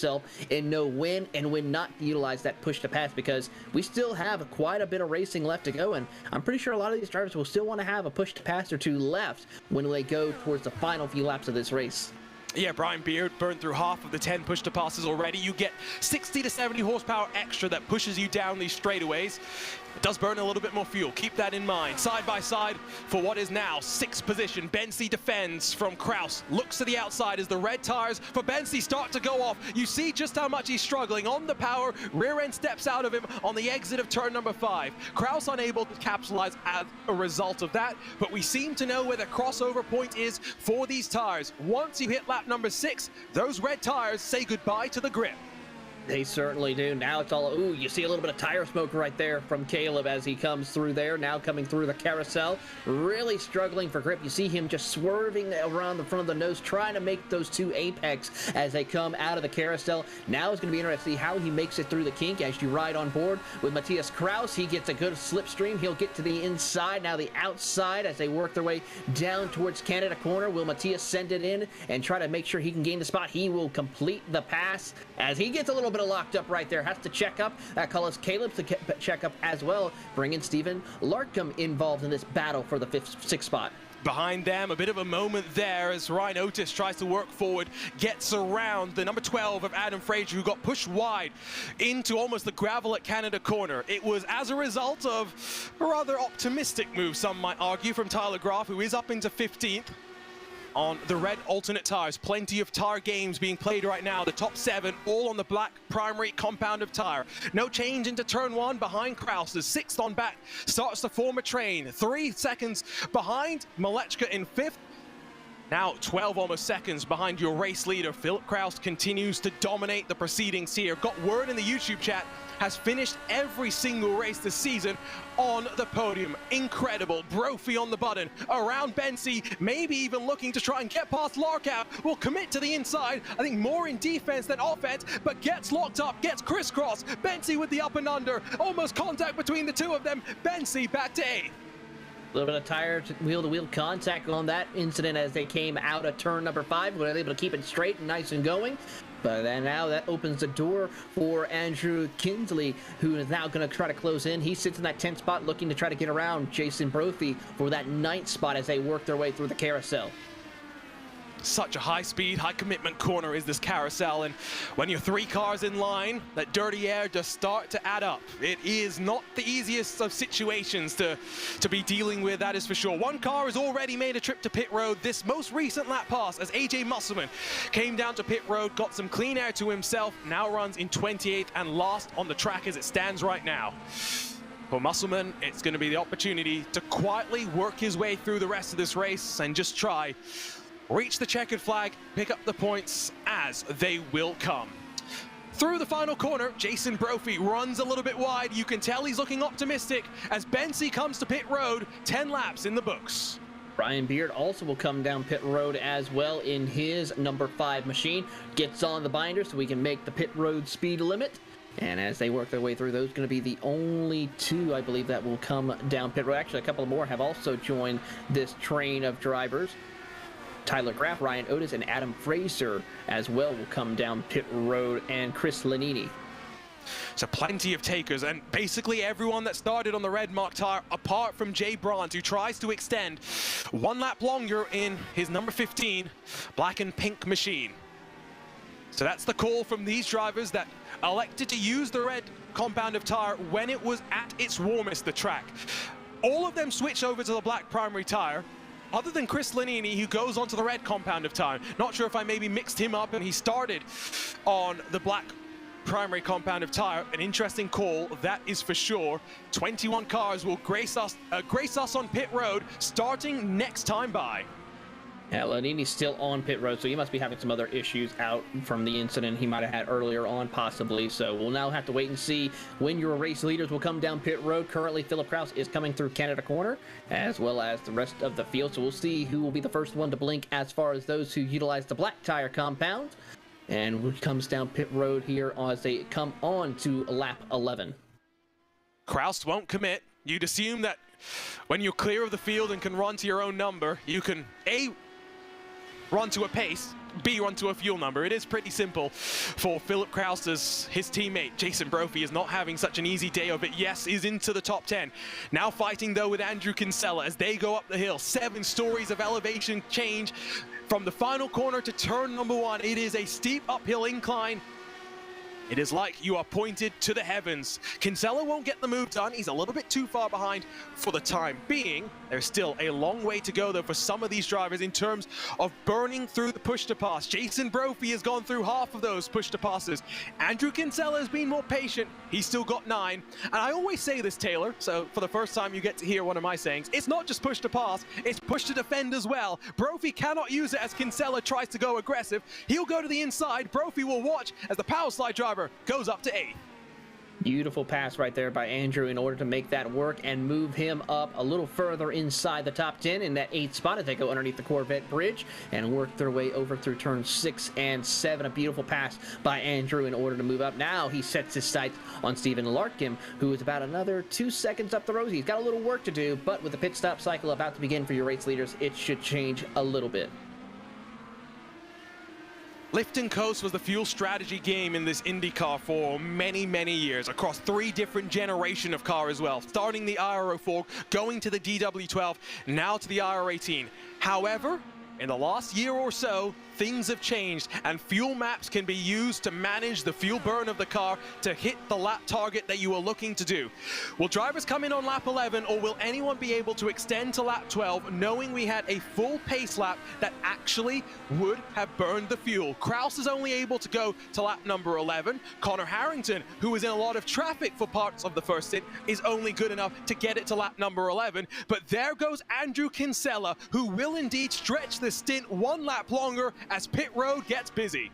and know when and when not to utilize that push to pass, because we still have quite a bit of racing left to go, and I'm pretty sure a lot of these drivers will still want to have a push to pass or 2 left when they go towards the final few laps of this race. Yeah, Brian Beard burned through half of the 10 push to passes already. You get 60 to 70 horsepower extra that pushes you down these straightaways. It does burn a little bit more fuel. Keep that in mind. Side by side for what is now 6th position. Bensi defends from Kraus. Looks to the outside as the red tires for Bensi start to go off. You see just how much he's struggling on the power. Rear end steps out of him on the exit of turn number 5. Kraus unable to capitalize as a result of that, but we seem to know where the crossover point is for these tires. Once you hit lap number 6, those red tires say goodbye to the grip. They certainly do. Now it's all, ooh, you see a little bit of tire smoke right there from Caleb as he comes through there, now coming through the carousel. Really struggling for grip. You see him just swerving around the front of the nose, trying to make those 2 apex as they come out of the carousel. Now it's going to be interesting to see how he makes it through the kink as you ride on board with Matthias Kraus. He gets a good slipstream. He'll get to the inside, now the outside as they work their way down towards Canada corner. Will Matthias send it in and try to make sure he can gain the spot? He will complete the pass as he gets a little bit of locked up right there. Has to check up. That calls Caleb to check up as well, bringing Stephen Larkham involved in this battle for the 6th spot. Behind them, a bit of a moment there as Ryan Otis tries to work forward, gets around the number 12 of Adam Frazier, who got pushed wide into almost the gravel at Canada corner. It was as a result of a rather optimistic move, some might argue, from Tyler Graf, who is up into 15th. On the red alternate tires. Plenty of tire games being played right now. The top 7 all on the black primary compound of tire. No change into turn 1 behind Kraus. The 6th on back starts to form a train. 3 seconds behind Malechka in 5th. Now 12 almost seconds behind your race leader. Philip Kraus continues to dominate the proceedings here. Got word in the YouTube chat, has finished every single race this season on the podium. Incredible. Brophy on the button. Around Bensi, maybe even looking to try and get past Larkham. Will commit to the inside. I think more in defense than offense, but gets locked up, gets crisscross. Bensi with the up and under. Almost contact between the 2 of them. Bensi back to 8th. A little bit of tire wheel-to-wheel contact on that incident as they came out of turn number 5. Were able to keep it straight and nice and going. But then now that opens the door for Andrew Kinsley, who is now going to try to close in. He sits in that 10th spot looking to try to get around Jason Brophy for that 9th spot as they work their way through the carousel. such a high-speed, high-commitment corner is this carousel, and when you're 3 cars in line, that dirty air does start to add up. It is not the easiest of situations to be dealing with, that is for sure. 1 car has already made a trip to pit road this most recent lap pass as AJ Musselman came down to pit road, got some clean air to himself, now runs in 28th and last on the track as it stands right now. For Musselman, it's going to be the opportunity to quietly work his way through the rest of this race and just try reach the checkered flag, pick up the points as they will come. Through the final corner, Jason Brophy runs a little bit wide. You can tell he's looking optimistic as Bensi comes to pit road, 10 laps in the books. Brian Beard also will come down pit road as well in his number 5 machine. Gets on the binder so we can make the pit road speed limit. And as they work their way through, those are going to be the only 2, I believe, that will come down pit road. Actually, a couple more have also joined this train of drivers. Tyler Graff, Ryan Otis, and Adam Fraser as well will come down pit road, and Chris Lanini. So plenty of takers, and basically everyone that started on the red mark tire, apart from Jay Bronze, who tries to extend 1 lap longer in his number 15 black and pink machine. So that's the call from these drivers that elected to use the red compound of tire when it was at its warmest, the track. All of them switch over to the black primary tire, other than Chris Lanini, who goes onto the red compound of tire. Not sure if I maybe mixed him up and he started on the black primary compound of tire. An interesting call, that is for sure. 21 cars will grace us on pit road starting next time by. Yeah, Lanini's still on pit road, so he must be having some other issues out from the incident he might have had earlier on, possibly. So we'll now have to wait and see when your race leaders will come down pit road. Currently, Philip Kraus is coming through Canada Corner, as well as the rest of the field. So we'll see who will be the first one to blink as far as those who utilize the black tire compound. And who comes down pit road here as they come on to lap 11. Kraus won't commit. You'd assume that when you're clear of the field and can run to your own number, you can A, run to a pace, B, run to a fuel number. It is pretty simple for Philip Kraus, as his teammate Jason Brophy is not having such an easy day of it. Yes, is into the top 10. Now fighting though with Andrew Kinsella as they go up the hill. 7 stories of elevation change from the final corner to turn number 1. It is a steep uphill incline. It is like you are pointed to the heavens. Kinsella won't get the move done. He's a little bit too far behind for the time being. There's still a long way to go, though, for some of these drivers in terms of burning through the push-to-pass. Jason Brophy has gone through half of those push-to-passes. Andrew Kinsella has been more patient. He's still got 9. And I always say this, Taylor, so for the first time you get to hear one of my sayings. It's not just push-to-pass, it's push-to-defend as well. Brophy cannot use it as Kinsella tries to go aggressive. He'll go to the inside. Brophy will watch as the power slide driver goes up to 8th. Beautiful pass right there by Andrew in order to make that work and move him up a little further inside the top 10 in that 8th spot as they go underneath the Corvette bridge and work their way over through turns 6 and 7. A beautiful pass by Andrew in order to move up. Now he sets his sights on Stephen Larkin, who is about another 2 seconds up the road. He's got a little work to do, but with the pit stop cycle about to begin for your race leaders, it should change a little bit. Lift and coast was the fuel strategy game in this IndyCar for many, many years, across 3 different generations of car as well, starting the IR04, going to the DW12, now to the IR18. However, in the last year or so, things have changed, and fuel maps can be used to manage the fuel burn of the car to hit the lap target that you are looking to do. Will drivers come in on lap 11, or will anyone be able to extend to lap 12, knowing we had a full pace lap that actually would have burned the fuel? Kraus is only able to go to lap number 11. Connor Harrington, who was in a lot of traffic for parts of the first stint, is only good enough to get it to lap number 11. But there goes Andrew Kinsella, who will indeed stretch the stint 1 lap longer as pit road gets busy.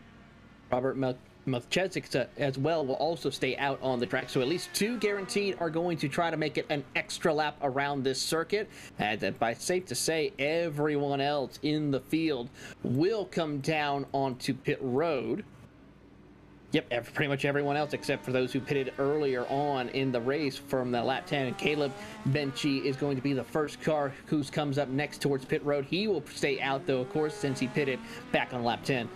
Robert Melchizedek as well will also stay out on the track, so at least 2 guaranteed are going to try to make it an extra lap around this circuit. And by safe to say, everyone else in the field will come down onto pit road. Yep, pretty much everyone else except for those who pitted earlier on in the race from the lap 10. And Caleb Benchi is going to be the first car who comes up next towards pit road. He will stay out, though, of course, since he pitted back on lap 10.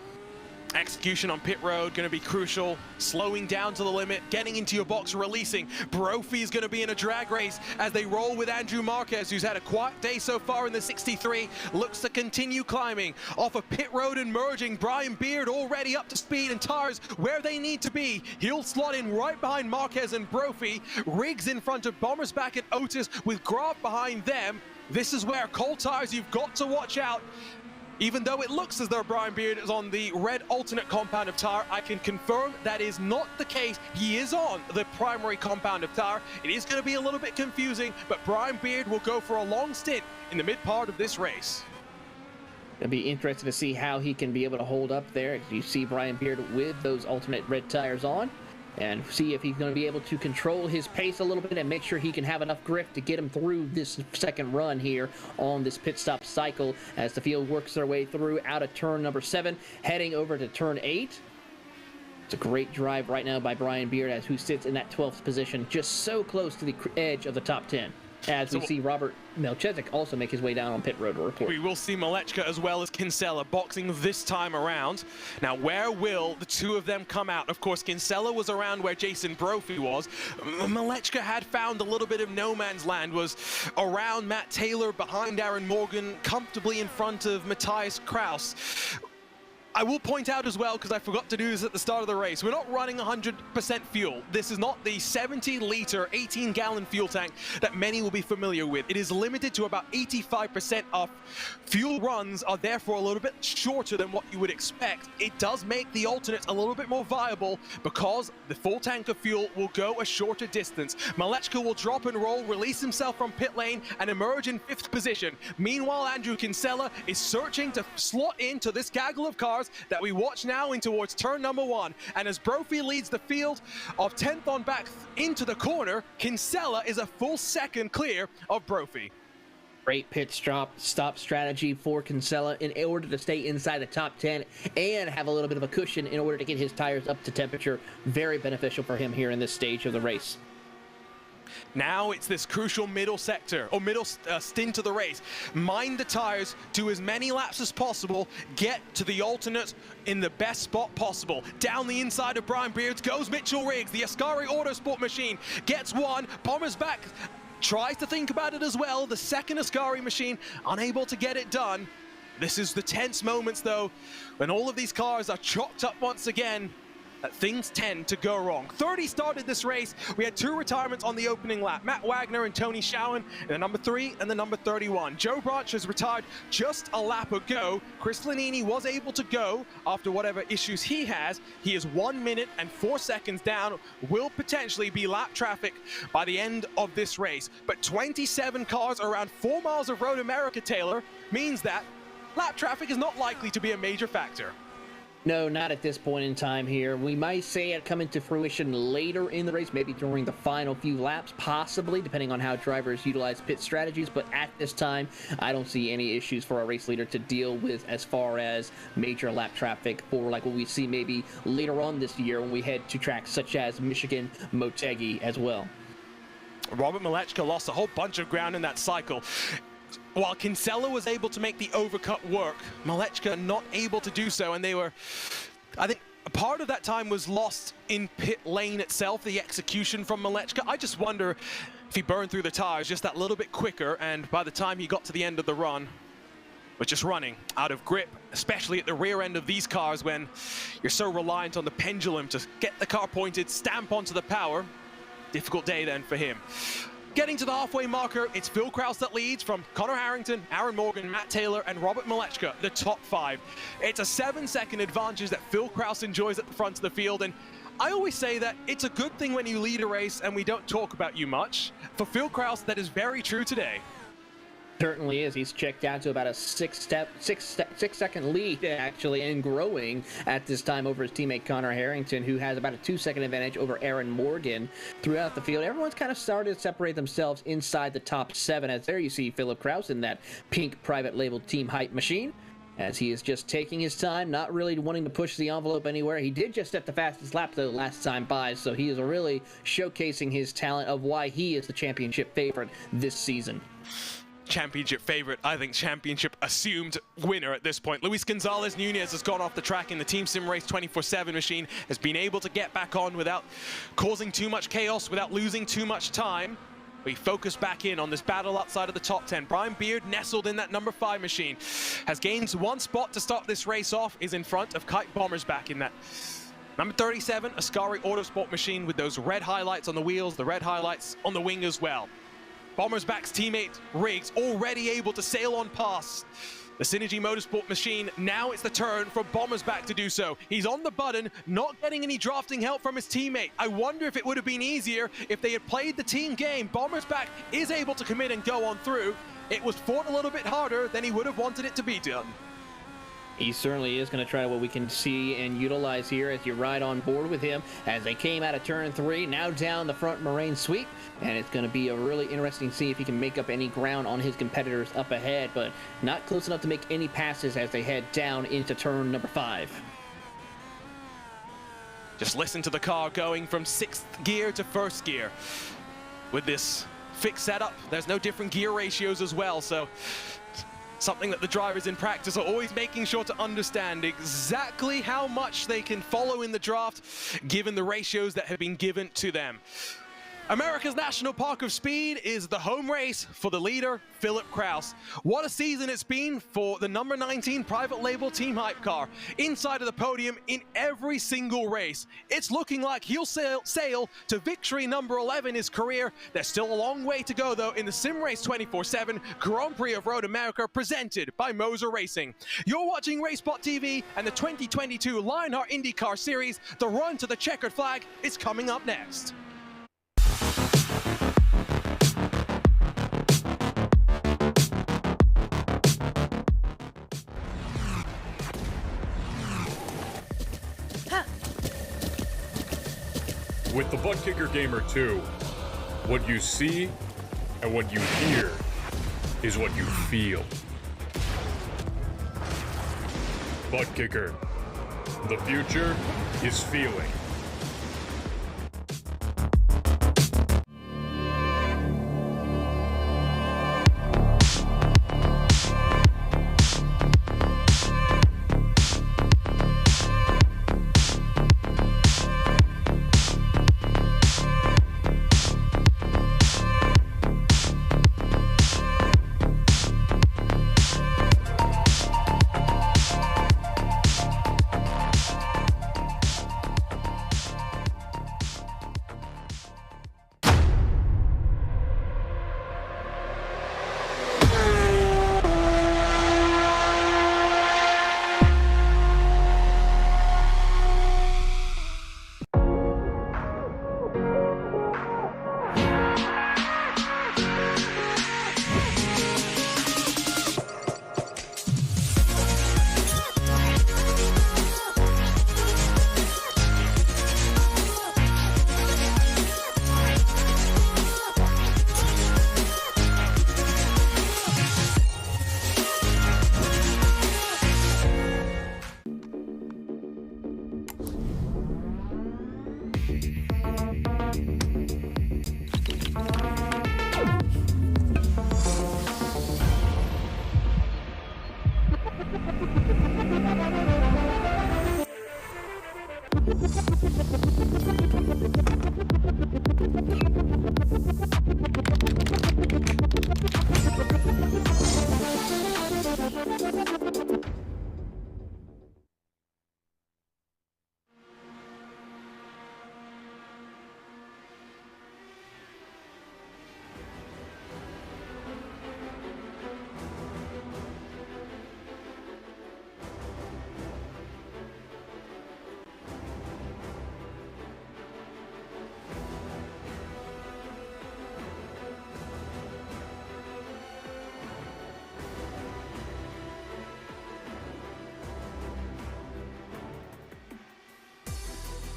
Execution on pit road going to be crucial. Slowing down to the limit, getting into your box, releasing. Brophy is going to be in a drag race as they roll with Andrew Marquez, who's had a quiet day so far in the 63. Looks to continue climbing. Off of pit road and merging, Brian Beard already up to speed and tires where they need to be. He'll slot in right behind Marquez and Brophy. Riggs in front of Bommersback and Otis with Graf behind them. This is where cold tires, you've got to watch out. Even though it looks as though Brian Beard is on the red alternate compound of tire, I can confirm that is not the case. He is on the primary compound of tire. It is going to be a little bit confusing, but Brian Beard will go for a long stint in the mid part of this race. It'll be interesting to see how he can be able to hold up there. You see Brian Beard with those alternate red tires on, and see if he's going to be able to control his pace a little bit and make sure he can have enough grip to get him through this second run here on this pit stop cycle as the field works their way through out of turn number 7, heading over to turn 8. It's a great drive right now by Brian Beard, as who sits in that 12th position, just so close to the edge of the top 10. As we see Robert Melchizek also make his way down on pit road to report. We will see Malechka as well as Kinsella boxing this time around. Now, where will the two of them come out? Of course, Kinsella was around where Jason Brophy was. Malechka had found a little bit of no man's land, was around Matt Taylor, behind Aaron Morgan, comfortably in front of Matthias Kraus. I will point out as well, because I forgot to do this at the start of the race, we're not running 100% fuel. This is not the 70-liter, 18-gallon fuel tank that many will be familiar with. It is limited to about 85% off. Fuel runs are therefore a little bit shorter than what you would expect. It does make the alternates a little bit more viable because the full tank of fuel will go a shorter distance. Malechka will drop and roll, release himself from pit lane, and emerge in 5th position. Meanwhile, Andrew Kinsella is searching to slot into this gaggle of cars that we watch now in towards turn number 1. And as Brophy leads the field of 10th on back into the corner, Kinsella is a full second clear of Brophy. Great pit stop strategy for Kinsella in order to stay inside the top 10 and have a little bit of a cushion in order to get his tires up to temperature. Very beneficial for him here in this stage of the race. Now it's this crucial middle sector, or middle stint of the race. Mind the tires, do as many laps as possible, get to the alternate in the best spot possible. Down the inside of Brian Beard goes Mitchell Riggs, the Ascari Autosport machine, gets one, Bommersback tries to think about it as well, the second Ascari machine, unable to get it done. This is the tense moments though, when all of these cars are chalked up once again. Things tend to go wrong. 30 started this race. We had 2 retirements on the opening lap. Matt Wagner and Tony Schowen in the number 3 and the number 31. Joe Branch has retired just a lap ago. Chris Lanini was able to go after whatever issues he has. He is 1 minute and 4 seconds down. Will potentially be lap traffic by the end of this race. But 27 cars around 4 miles of Road America, Taylor, means that lap traffic is not likely to be a major factor. No, not at this point in time here. We might say it come into fruition later in the race, maybe during the final few laps, possibly, depending on how drivers utilize pit strategies. But at this time, I don't see any issues for a race leader to deal with as far as major lap traffic for like what we see maybe later on this year when we head to tracks such as Michigan, Motegi as well. Robert Malechka lost a whole bunch of ground in that cycle. While Kinsella was able to make the overcut work, Malechka not able to do so, and they were, I think, a part of that time was lost in pit lane itself, the execution from Malechka. I just wonder if he burned through the tires just that little bit quicker, and by the time he got to the end of the run, was just running out of grip, especially at the rear end of these cars when you're so reliant on the pendulum to get the car pointed, stamp onto the power. Difficult day then for him. Getting to the halfway marker, it's Phil Kraus that leads from Connor Harrington, Aaron Morgan, Matt Taylor, and Robert Malechka, the top 5. It's a 7-second advantage that Phil Kraus enjoys at the front of the field, and I always say that it's a good thing when you lead a race and we don't talk about you much. For Phil Kraus, that is very true today. Certainly is. He's checked down to about a 6-second lead, actually, and growing at this time over his teammate Connor Harrington, who has about a 2-second advantage over Aaron Morgan throughout the field. Everyone's kind of started to separate themselves inside the top 7, as there you see Philip Kraus in that pink private label Team Hype machine, as he is just taking his time, not really wanting to push the envelope anywhere. He did just set the fastest lap, though, last time by, so he is really showcasing his talent of why he is the championship favorite this season. championship favorite. I think championship assumed winner at this point. Luis Gonzalez Nunez has gone off the track in the Team SimRace247 machine, has been able to get back on without causing too much chaos, without losing too much time. We focus back in on this battle outside of the top 10. Brian Beard, nestled in that number 5 machine, has gained 1 spot to start this race off, is in front of Kite Bommersback in that number 37, Ascari Autosport machine with those red highlights on the wheels, the red highlights on the wing as well. Bommersback's teammate Riggs already able to sail on past the Synergy Motorsport machine. Now it's the turn for Bommersback to do so. He's on the button, not getting any drafting help from his teammate. I wonder if it would have been easier if they had played the team game. Bommersback is able to commit and go on through. It was fought a little bit harder than he would have wanted it to be done. He certainly is going to try what we can see and utilize here as you ride on board with him as they came out of turn 3, now down the front moraine sweep, and it's going to be a really interesting to see if he can make up any ground on his competitors up ahead, but not close enough to make any passes as they head down into turn number 5. Just listen to the car going from 6th gear to 1st gear. With this fixed setup, there's no different gear ratios as well, so something that the drivers in practice are always making sure to understand exactly how much they can follow in the draft, given the ratios that have been given to them. America's National Park of Speed is the home race for the leader, Philip Kraus. What a season it's been for the number 19 private label Team Hype car. Inside of the podium in every single race. It's looking like he'll sail to victory number 11 in his career. There's still a long way to go though in the SimRace247 Grand Prix of Road America presented by MOZA Racing. You're watching RaceSpot TV and the 2022 Lionheart IndyCar Series. The run to the checkered flag is coming up next. With the Butt Kicker Gamer 2, what you see and what you hear is what you feel. Butt Kicker. The future is feeling.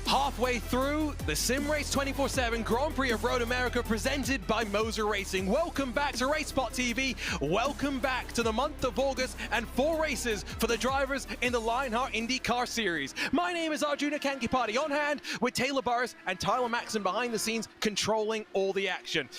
Halfway through the SimRace247 Grand Prix of Road America presented by MOZA Racing. Welcome back to RaceSpot TV. Welcome back to the month of August and 4 races for the drivers in the Lionheart IndyCar Series. My name is Arjuna Kankipati on hand with Taylor Burris and Tyler Maxson behind the scenes controlling all the action.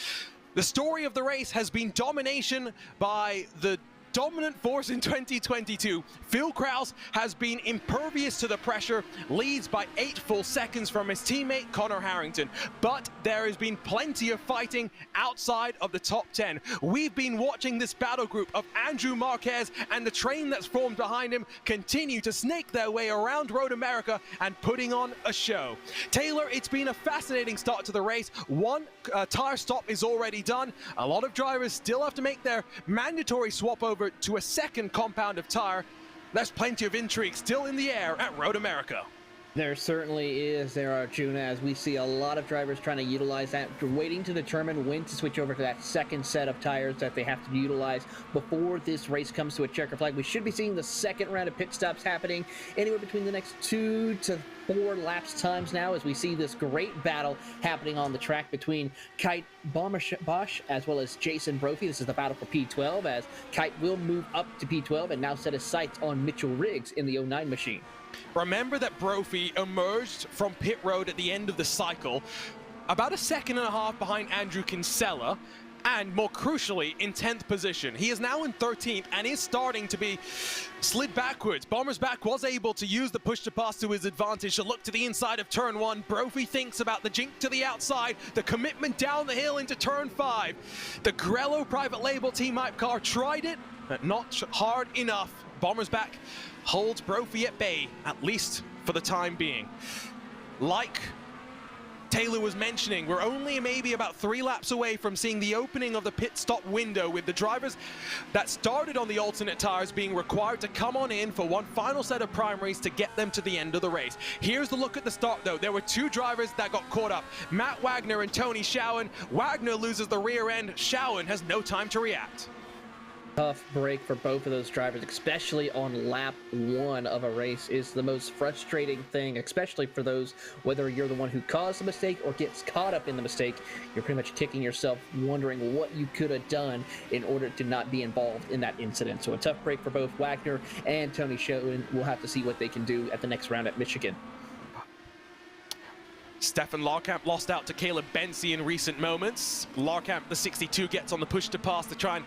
The story of the race has been domination by the dominant force in 2022. Phil Krause has been impervious to the pressure, leads by 8 full seconds from his teammate Connor Harrington. But there has been plenty of fighting outside of the top 10. We've been watching this battle group of Andrew Marquez and the train that's formed behind him continue to snake their way around Road America and putting on a show. Taylor, it's been a fascinating start to the race. One tire stop is already done. A lot of drivers still have to make their mandatory swap over to a second compound of tire. There's plenty of intrigue still in the air at Road America. There certainly is, there, Arjuna, as we see a lot of drivers trying to utilize that, waiting to determine when to switch over to that second set of tires that they have to utilize before this race comes to a checker flag. We should be seeing the second round of pit stops happening anywhere between the next 2 to 4 laps times now, as we see this great battle happening on the track between Kite Bosch as well as Jason Brophy. This is the battle for P12, as Kite will move up to P12 and now set his sights on Mitchell Riggs in the 09 machine. Remember that Brophy emerged from pit road at the end of the cycle, about 1.5 seconds behind Andrew Kinsella, and more crucially, in 10th position. He is now in 13th and is starting to be slid backwards. Bommersbach was able to use the push to pass to his advantage to look to the inside of turn 1. Brophy thinks about the jink to the outside, the commitment down the hill into turn 5. The Grello private label team hype car tried it, but not hard enough. Bommersbach holds Brophy at bay, at least for the time being. Like Taylor was mentioning, we're only maybe about 3 laps away from seeing the opening of the pit stop window, with the drivers that started on the alternate tires being required to come on in for one final set of primaries to get them to the end of the race. Here's the look at the start though. There were 2 drivers that got caught up, Matt Wagner and Tony Schowen. Wagner loses the rear end, Schowen has no time to react. Tough break for both of those drivers, especially on lap 1 of a race, is the most frustrating thing, especially for those, whether you're the one who caused the mistake or gets caught up in the mistake. You're pretty much kicking yourself, wondering what you could have done in order to not be involved in that incident. So a tough break for both Wagner and Tony Schoen. We'll have to see what they can do at the next round at Michigan. Stefan Larkamp lost out to Caleb Bensi in recent moments. Larkamp, the 62, gets on the push to pass to try and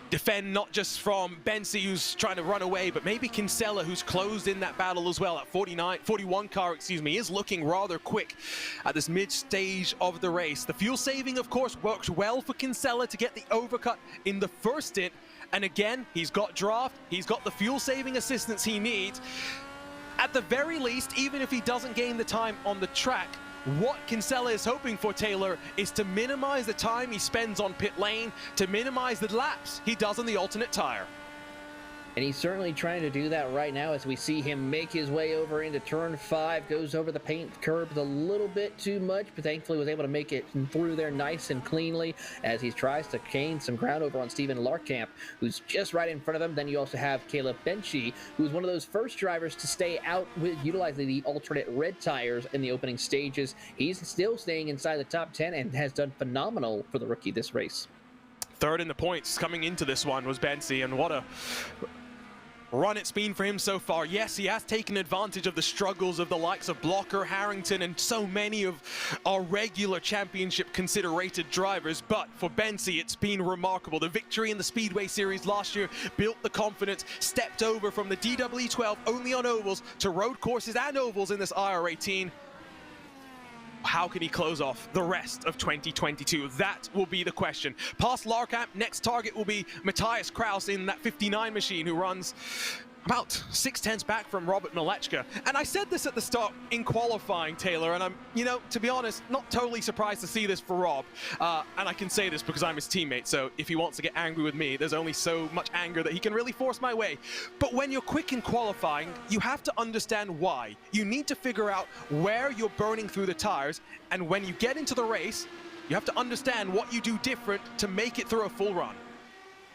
defend not just from Bensi, who's trying to run away, but maybe Kinsella, who's closed in that battle as well. At 41 car, is looking rather quick at this mid-stage of the race. The fuel saving, of course, works well for Kinsella to get the overcut in the first stint. And again, he's got draft, he's got the fuel saving assistance he needs. At the very least, even if he doesn't gain the time on the track, what Kinsella is hoping for, Taylor, is to minimize the time he spends on pit lane, to minimize the laps he does on the alternate tire. And he's certainly trying to do that right now, as we see him make his way over into turn 5, goes over the paint curbs a little bit too much, but thankfully was able to make it through there nice and cleanly as he tries to gain some ground over on Stephen Larkamp, who's just right in front of him. Then you also have Caleb Benshi, who's one of those first drivers to stay out with utilizing the alternate red tires in the opening stages. He's still staying inside the top 10 and has done phenomenal for the rookie this race. Third in the points coming into this one was Bensi, and what a run it's been for him so far. Yes, he has taken advantage of the struggles of the likes of Blocker, Harrington, and so many of our regular championship considerated drivers, but for Bensi, it's been remarkable. The victory in the Speedway Series last year built the confidence, stepped over from the DW12 only on ovals to road courses and ovals in this IR18. How can he close off the rest of 2022? That will be the question. Past Larkamp, next target will be Matthias Kraus in that 59 machine, who runs about 6/10 back from Robert Malechka. And I said this at the start in qualifying, Taylor, and I'm, to be honest, not totally surprised to see this for Rob. And I can say this because I'm his teammate, so if he wants to get angry with me, there's only so much anger that he can really force my way. But when you're quick in qualifying, you have to understand why. You need to figure out where you're burning through the tires, and when you get into the race, you have to understand what you do different to make it through a full run.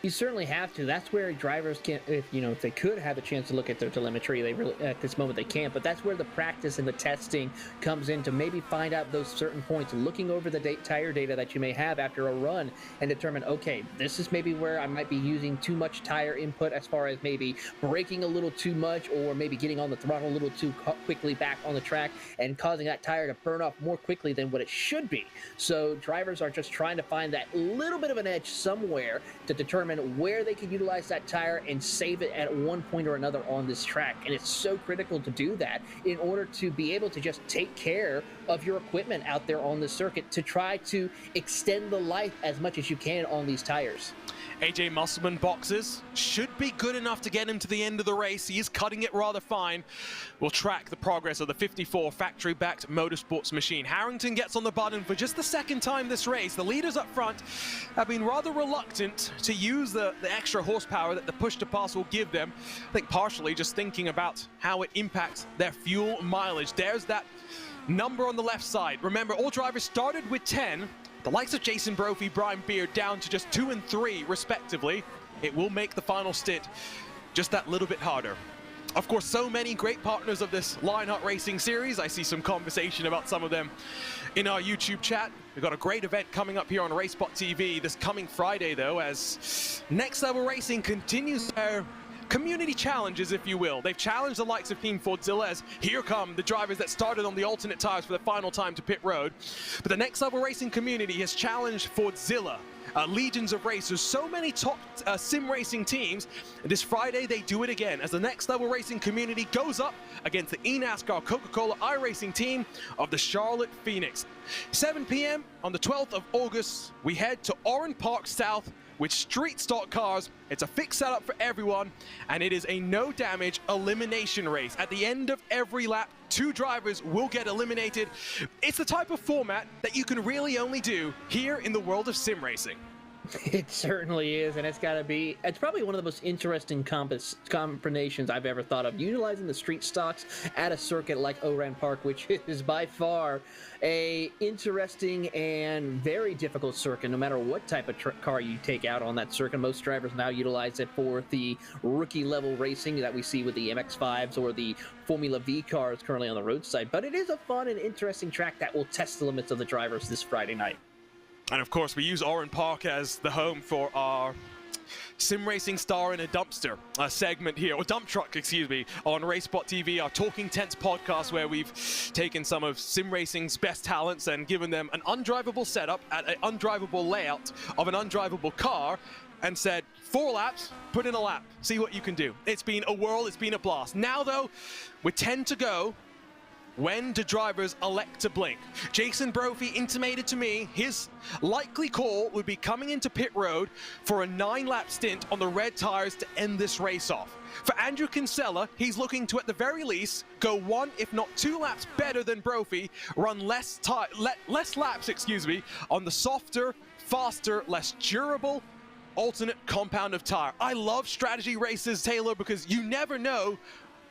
You certainly have to. That's where drivers can, if they could have a chance to look at their telemetry, they really at this moment they can't. But that's where the practice and the testing comes in to maybe find out those certain points, looking over the tire data that you may have after a run and determine, okay, this is maybe where I might be using too much tire input as far as maybe braking a little too much or maybe getting on the throttle a little too quickly back on the track and causing that tire to burn off more quickly than what it should be. So drivers are just trying to find that little bit of an edge somewhere to determine where they can utilize that tire and save it at one point or another on this track. And it's so critical to do that in order to be able to just take care of your equipment out there on the circuit to try to extend the life as much as you can on these tires. AJ Musselman boxes should be good enough to get him to the end of the race. He is cutting it rather fine. We'll track the progress of the 54 factory-backed motorsports machine. Harrington gets on the button for just the second time this race. The leaders up front have been rather reluctant to use the extra horsepower that the push-to-pass will give them. I think partially just thinking about how it impacts their fuel mileage. There's that number on the left side. Remember, all drivers started with 10. The likes of Jason Brophy, Brian Beard down to just 2 and 3 respectively. It will make the final stint just that little bit harder. Of course, so many great partners of this Lionheart Racing series. I see some conversation about some of them in our YouTube chat. We've got a great event coming up here on RaceSpot TV this coming Friday, though, as Next Level Racing continues their community challenges, if you will. They've challenged the likes of Team Fordzilla, as here come the drivers that started on the alternate tires for the final time to pit road. But the Next Level Racing community has challenged Fordzilla, legions of racers, so many top sim racing teams. And this Friday they do it again as the Next Level Racing community goes up against the eNASCAR Coca-Cola iRacing team of the Charlotte Phoenix. 7 p.m. on the 12th of August, we head to Orange Park South with street stock cars. It's a fixed setup for everyone, and it is a no damage elimination race. At the end of every lap, 2 drivers will get eliminated. It's the type of format that you can really only do here in the world of sim racing. It certainly is, and it's probably one of the most interesting combinations I've ever thought of, utilizing the street stocks at a circuit like Orange Park, which is by far a interesting and very difficult circuit, no matter what type of car you take out on that circuit. Most drivers now utilize it for the rookie level racing that we see with the MX-5s or the Formula V cars currently on the roadside, but it is a fun and interesting track that will test the limits of the drivers this Friday night. And of course, we use Orange Park as the home for our Sim Racing Star in a Dumpster segment here, or Dump Truck, excuse me, on RaceSpot TV, our Talking Tents podcast, where we've taken some of Sim Racing's best talents and given them an undrivable setup at an undrivable layout of an undrivable car and said, 4 laps, put in a lap, see what you can do. It's been a whirl, it's been a blast. Now, though, with 10 to go, when do drivers elect to blink? Jason Brophy intimated to me his likely call would be coming into pit road for a 9-lap stint on the red tires to end this race off. For Andrew Kinsella, he's looking to, at the very least, go 1, if not 2 laps better than Brophy, run less laps, on the softer, faster, less durable alternate compound of tire. I love strategy races, Taylor, because you never know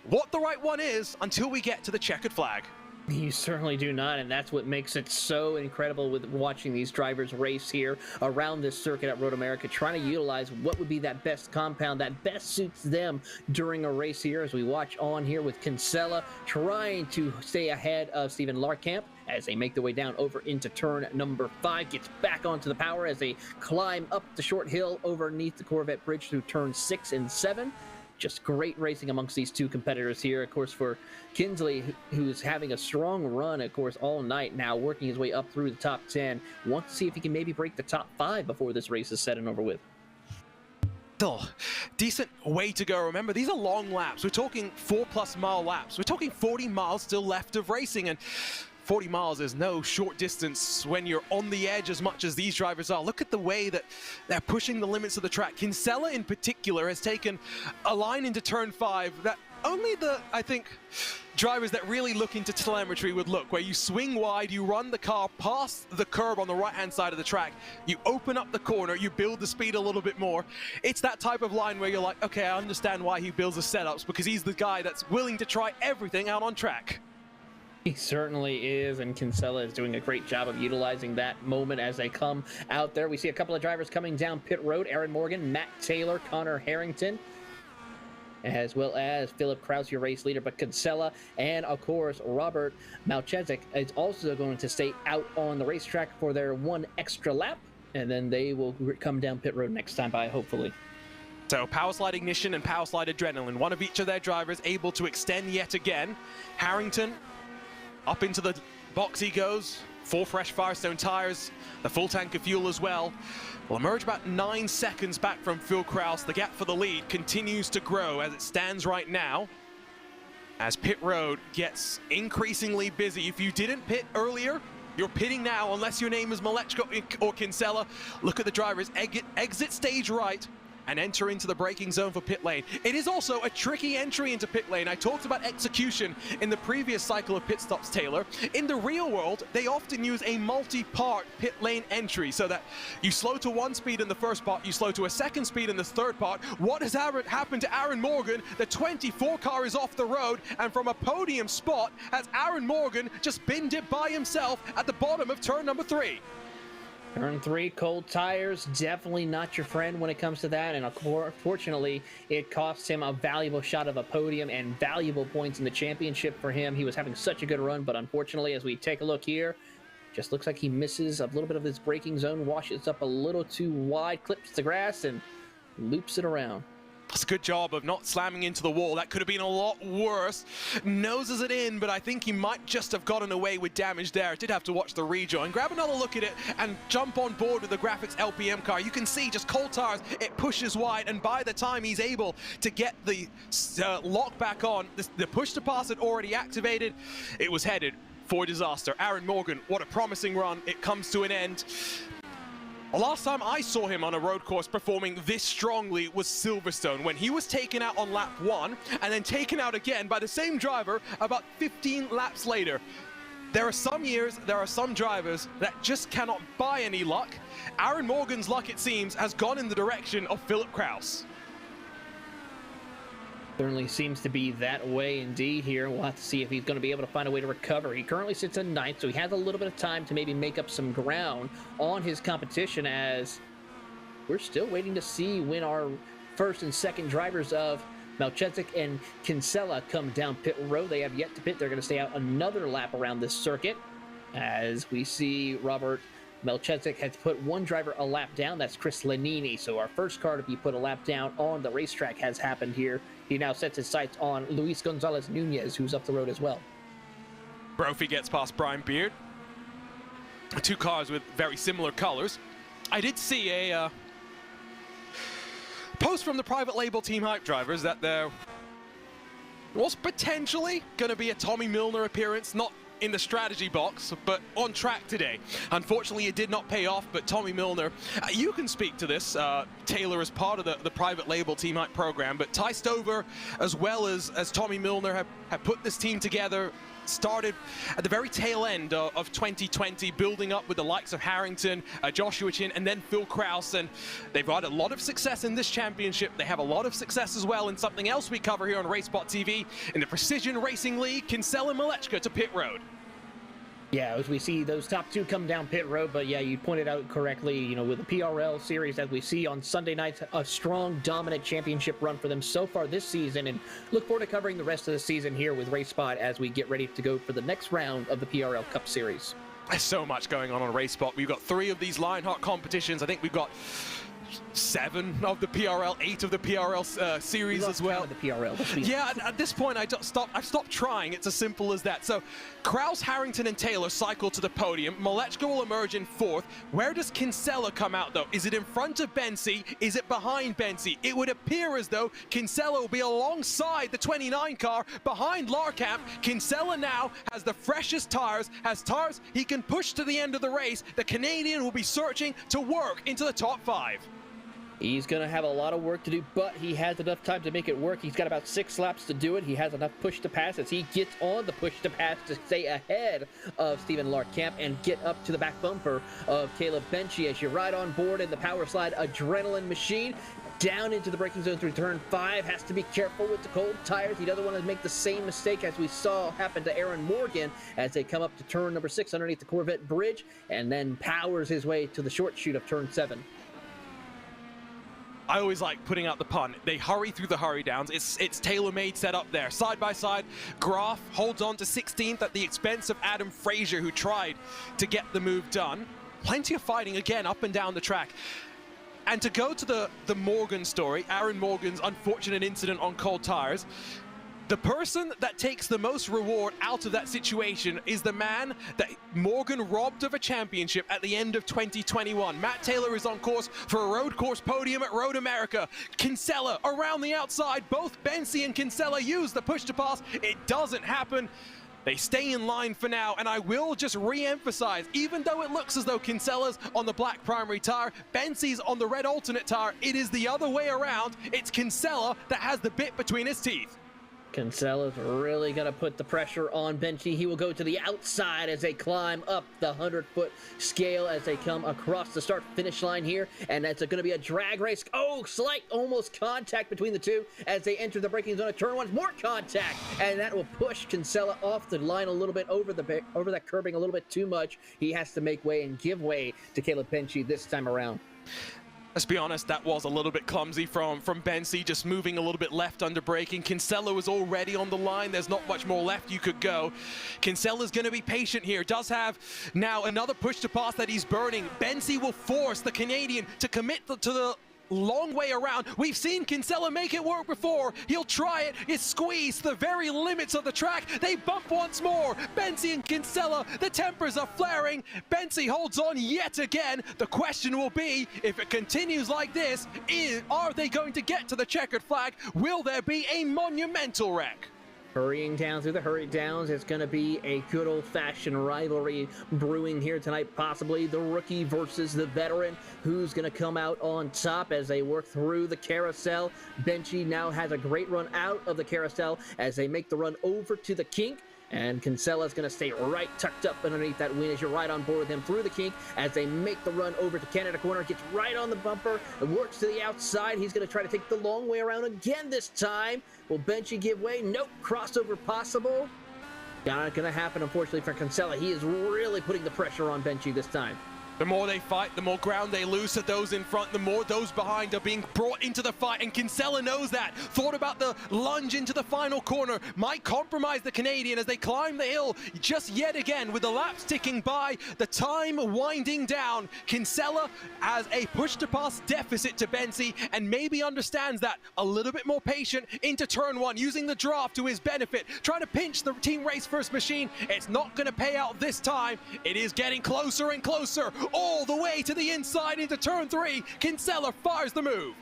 what the right one is until we get to the checkered flag. You certainly do not, and that's what makes it so incredible with watching these drivers race here around this circuit at Road America, trying to utilize what would be that best compound that best suits them during a race here, as we watch on here with Kinsella trying to stay ahead of Steven Larkamp as they make their way down over into turn number 5, gets back onto the power as they climb up the short hill underneath the Corvette Bridge through turn 6 and 7. Just great racing amongst these 2 competitors here. Of course, for Kinsley, who's having a strong run, of course, all night now, working his way up through the top 10. Wants to see if he can maybe break the top 5 before this race is said and over with. Still, decent way to go. Remember, these are long laps. We're talking 4+ mile laps. We're talking 40 miles still left of racing, and 40 miles is no short distance when you're on the edge as much as these drivers are. Look at the way that they're pushing the limits of the track. Kinsella in particular has taken a line into turn 5 that only I think, drivers that really look into telemetry would look, where you swing wide, you run the car past the curb on the right-hand side of the track, you open up the corner, you build the speed a little bit more. It's that type of line where you're like, okay, I understand why he builds the setups, because he's the guy that's willing to try everything out on track. He certainly is, and Kinsella is doing a great job of utilizing that moment as they come out there. We see a couple of drivers coming down pit road. Aaron Morgan, Matt Taylor, Connor Harrington, as well as Philip Kraus, your race leader. But Kinsella and, of course, Robert Malchezik is also going to stay out on the racetrack for their one extra lap, and then they will come down pit road next time by, hopefully. So Power Slide Ignition and Power Slide Adrenaline, one of each of their drivers able to extend yet again. Harrington, up into the box he goes, 4 fresh Firestone tires, the full tank of fuel as well. Will emerge about 9 seconds back from Phil Kraus. The gap for the lead continues to grow as it stands right now, as pit road gets increasingly busy. If you didn't pit earlier, you're pitting now, unless your name is Malechko or Kinsella. Look at the drivers, exit stage right and enter into the braking zone for pit lane. It is also a tricky entry into pit lane. I talked about execution in the previous cycle of pit stops, Taylor. In the real world, they often use a multi-part pit lane entry so that you slow to 1 speed in the first part, you slow to a 2nd speed in the 3rd part. What has happened to Aaron Morgan? The 24 car is off the road, and from a podium spot has Aaron Morgan just binned it by himself at the bottom of turn number 3. Turn 3, cold tires, definitely not your friend when it comes to that, and unfortunately, it cost him a valuable shot of a podium and valuable points in the championship for him. He was having such a good run, but unfortunately, as we take a look here, just looks like he misses a little bit of his braking zone, washes up a little too wide, clips the grass, and loops it around. That's a good job of not slamming into the wall. That could have been a lot worse. Noses it in, but I think he might just have gotten away with damage there. Did have to watch the rejoin. Grab another look at it and jump on board with the graphics LPM car. You can see just cold tires, it pushes wide, and by the time he's able to get the lock back on, the push to pass had already activated. It was headed for disaster. Aaron Morgan, what a promising run. It comes to an end. The last time I saw him on a road course performing this strongly was Silverstone, when he was taken out on lap 1 and then taken out again by the same driver about 15 laps later. There are some years, there are some drivers that just cannot buy any luck. Aaron Morgan's luck, it seems, has gone in the direction of Philip Kraus. Certainly seems to be that way indeed here. We'll have to see if he's going to be able to find a way to recover. He currently sits in 9th, so he has a little bit of time to maybe make up some ground on his competition, as we're still waiting to see when our first and second drivers of Malchezik and Kinsella come down pit road. They have yet to pit. They're going to stay out another lap around this circuit, as we see Robert Malchezik has put one driver a lap down. That's Chris Lanini. So our first car to be put a lap down on the racetrack has happened here. He now sets his sights on Luis Gonzalez Nunez, who's up the road as well. Brophy gets past Brian Beard. 2 cars with very similar colors. I did see a post from the private label Team Hype drivers that there was potentially going to be a Tommy Milner appearance, not in the strategy box, but on track today. Unfortunately, it did not pay off, but Tommy Milner, you can speak to this. Taylor is part of the private label Team Hype program, but Ty Stover, as well as Tommy Milner, have put this team together, started at the very tail end of 2020, building up with the likes of Harrington, Joshua Chin, and then Phil Kraus, and they've had a lot of success in this championship. They have a lot of success as well in something else we cover here on RaceSpot TV, in the Precision Racing League, Kinsella and Malechka to pit road. Yeah, as we see those top 2 come down pit road, but yeah, you pointed out correctly, you know, with the PRL series that we see on Sunday nights, a strong, dominant championship run for them so far this season, and look forward to covering the rest of the season here with RaceSpot as we get ready to go for the next round of the PRL Cup Series. There's so much going on RaceSpot. We've got 3 of these Lionheart competitions. I think we've got 7 of the PRL, 8 of the PRL series as well. The PRL. Yeah, at this point, I've stopped trying. It's as simple as that. So, Kraus, Harrington, and Taylor cycle to the podium. Malechka will emerge in 4th. Where does Kinsella come out, though? Is it in front of Bensi? Is it behind Bensi? It would appear as though Kinsella will be alongside the 29 car, behind Larkamp. Kinsella now has the freshest tires, has tires he can push to the end of the race. The Canadian will be searching to work into the top 5. He's going to have a lot of work to do, but he has enough time to make it work. He's got about 6 laps to do it. He has enough push to pass as he gets on the push to pass to stay ahead of Stephen Larkamp and get up to the back bumper of Caleb Benchi as you ride on board in the Power Slide Adrenaline machine. down into the braking zone through turn 5. Has to be careful with the cold tires. He doesn't want to make the same mistake as we saw happen to Aaron Morgan as they come up to turn number 6 underneath the Corvette bridge, and then powers his way to the short chute of turn 7. I always like putting out the pun. They hurry through the hurry downs. It's tailor-made set up there. Side by side, Graf holds on to 16th at the expense of Adam Frazier, who tried to get the move done. Plenty of fighting again up and down the track. And to go to the Morgan story, Aaron Morgan's unfortunate incident on cold tires, the person that takes the most reward out of that situation is the man that Morgan robbed of a championship at the end of 2021. Matt Taylor is on course for a road course podium at Road America. Kinsella around the outside. Both Bensi and Kinsella use the push to pass. It doesn't happen. They stay in line for now, and I will just re-emphasize, even though it looks as though Kinsella's on the black primary tire, Bensi's on the red alternate tire, it is the other way around. It's Kinsella that has the bit between his teeth. Kinsella's really going to put the pressure on Benji. He will go to the outside as they climb up the 100-foot scale as they come across the start-finish line here. And that's going to be a drag race. Oh, slight almost contact between the two as they enter the braking zone of turn 1. More contact, and that will push Kinsella off the line a little bit, over that curbing a little bit too much. He has to make way and give way to Caleb Benji this time around. Let's be honest, that was a little bit clumsy from Bensi, just moving a little bit left under braking. Kinsella was already on the line. There's not much more left you could go. Kinsella's going to be patient here. Does have now another push to pass that he's burning. Bensi will force the Canadian to commit to the long way around. We've seen Kinsella make it work before. He'll try it. It's squeezed to the very limits of the track. They bump once more. Bensi and Kinsella, the tempers are flaring. Bensi holds on yet again. The question will be, if it continues like this, are they going to get to the checkered flag? Will there be a monumental wreck? Hurrying down through the hurry downs, it's going to be a good old-fashioned rivalry brewing here tonight, possibly the rookie versus the veteran. Who's going to come out on top as they work through the carousel? Benji now has a great run out of the carousel as they make the run over to the kink. And Kinsella's going to stay right tucked up underneath that wing as you're right on board with him through the kink as they make the run over to Canada Corner. Gets right on the bumper and works to the outside. He's going to try to take the long way around again this time. Will Benji give way? Nope. Crossover possible. Not going to happen, unfortunately, for Kinsella. He is really putting the pressure on Benji this time. The more they fight, the more ground they lose to those in front, the more those behind are being brought into the fight, and Kinsella knows that. Thought about the lunge into the final corner. Might compromise the Canadian as they climb the hill just yet again with the laps ticking by, the time winding down. Kinsella has a push-to-pass deficit to Bensi and maybe understands that. A little bit more patient into turn 1, using the draft to his benefit, trying to pinch the Team Race First machine. It's not going to pay out this time. It is getting closer and closer. All the way to the inside into turn 3. Kinsella fires the move.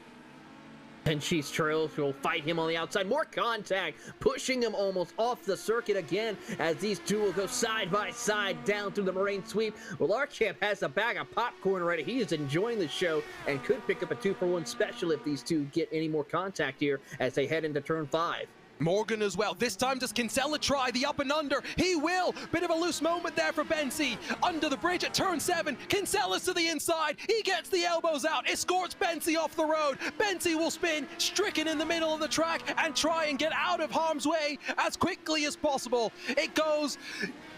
Benji's trails will fight him on the outside. More contact, pushing him almost off the circuit again as these two will go side by side down through the Moraine sweep. Well, Larkamp has a bag of popcorn ready. He is enjoying the show and could pick up a 2-for-1 special if these two get any more contact here as they head into turn 5. Morgan as well. This time, does Kinsella try the up and under? He will. Bit of a loose moment there for Bensi. Under the bridge at turn 7. Kinsella's to the inside. He gets the elbows out. Escorts Bensi off the road. Bensi will spin, stricken in the middle of the track, and try and get out of harm's way as quickly as possible. It goes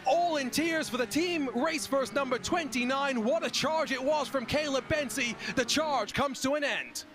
all in tears for the Team Race First number 29. What a charge it was from Caleb Bensi. The charge comes to an end.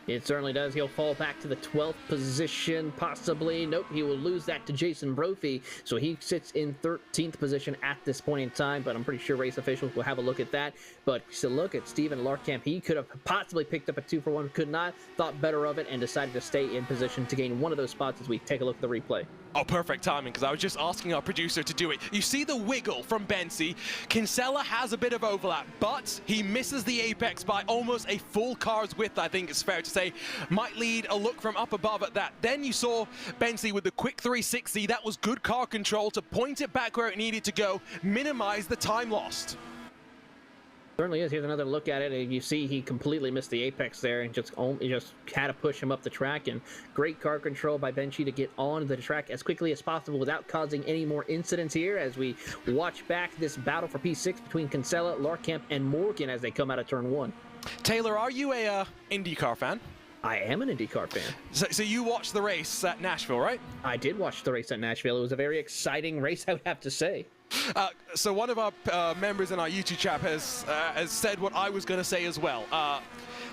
It certainly does. He'll fall back to the 12th position, possibly. Nope, he will lose that to Jason Brophy. So he sits in 13th position at this point in time, but I'm pretty sure race officials will have a look at that. But to look at Steven Larkamp, he could have possibly picked up a 2-for-1, could not, thought better of it, and decided to stay in position to gain one of those spots as we take a look at the replay. Oh, perfect timing, because I was just asking our producer to do it. You see the wiggle from Bensi. Kinsella has a bit of overlap, but he misses the apex by almost a full car's width, I think it's fair to say. Might lead a look from up above at that. Then you saw Bensi with the quick 360. That was good car control to point it back where it needed to go, minimize the time lost. Certainly is. Here's another look at it, and you see he completely missed the apex there and just had to push him up the track. And great car control by Benji to get on the track as quickly as possible without causing any more incidents here as we watch back this battle for P6 between Kinsella, Larkamp, and Morgan as they come out of turn 1. Taylor, are you a IndyCar fan? I am an IndyCar fan. So you watched the race at Nashville, right? I did watch the race at Nashville. It was a very exciting race, I would have to say. So one of our members in our YouTube chat has said what I was going to say as well.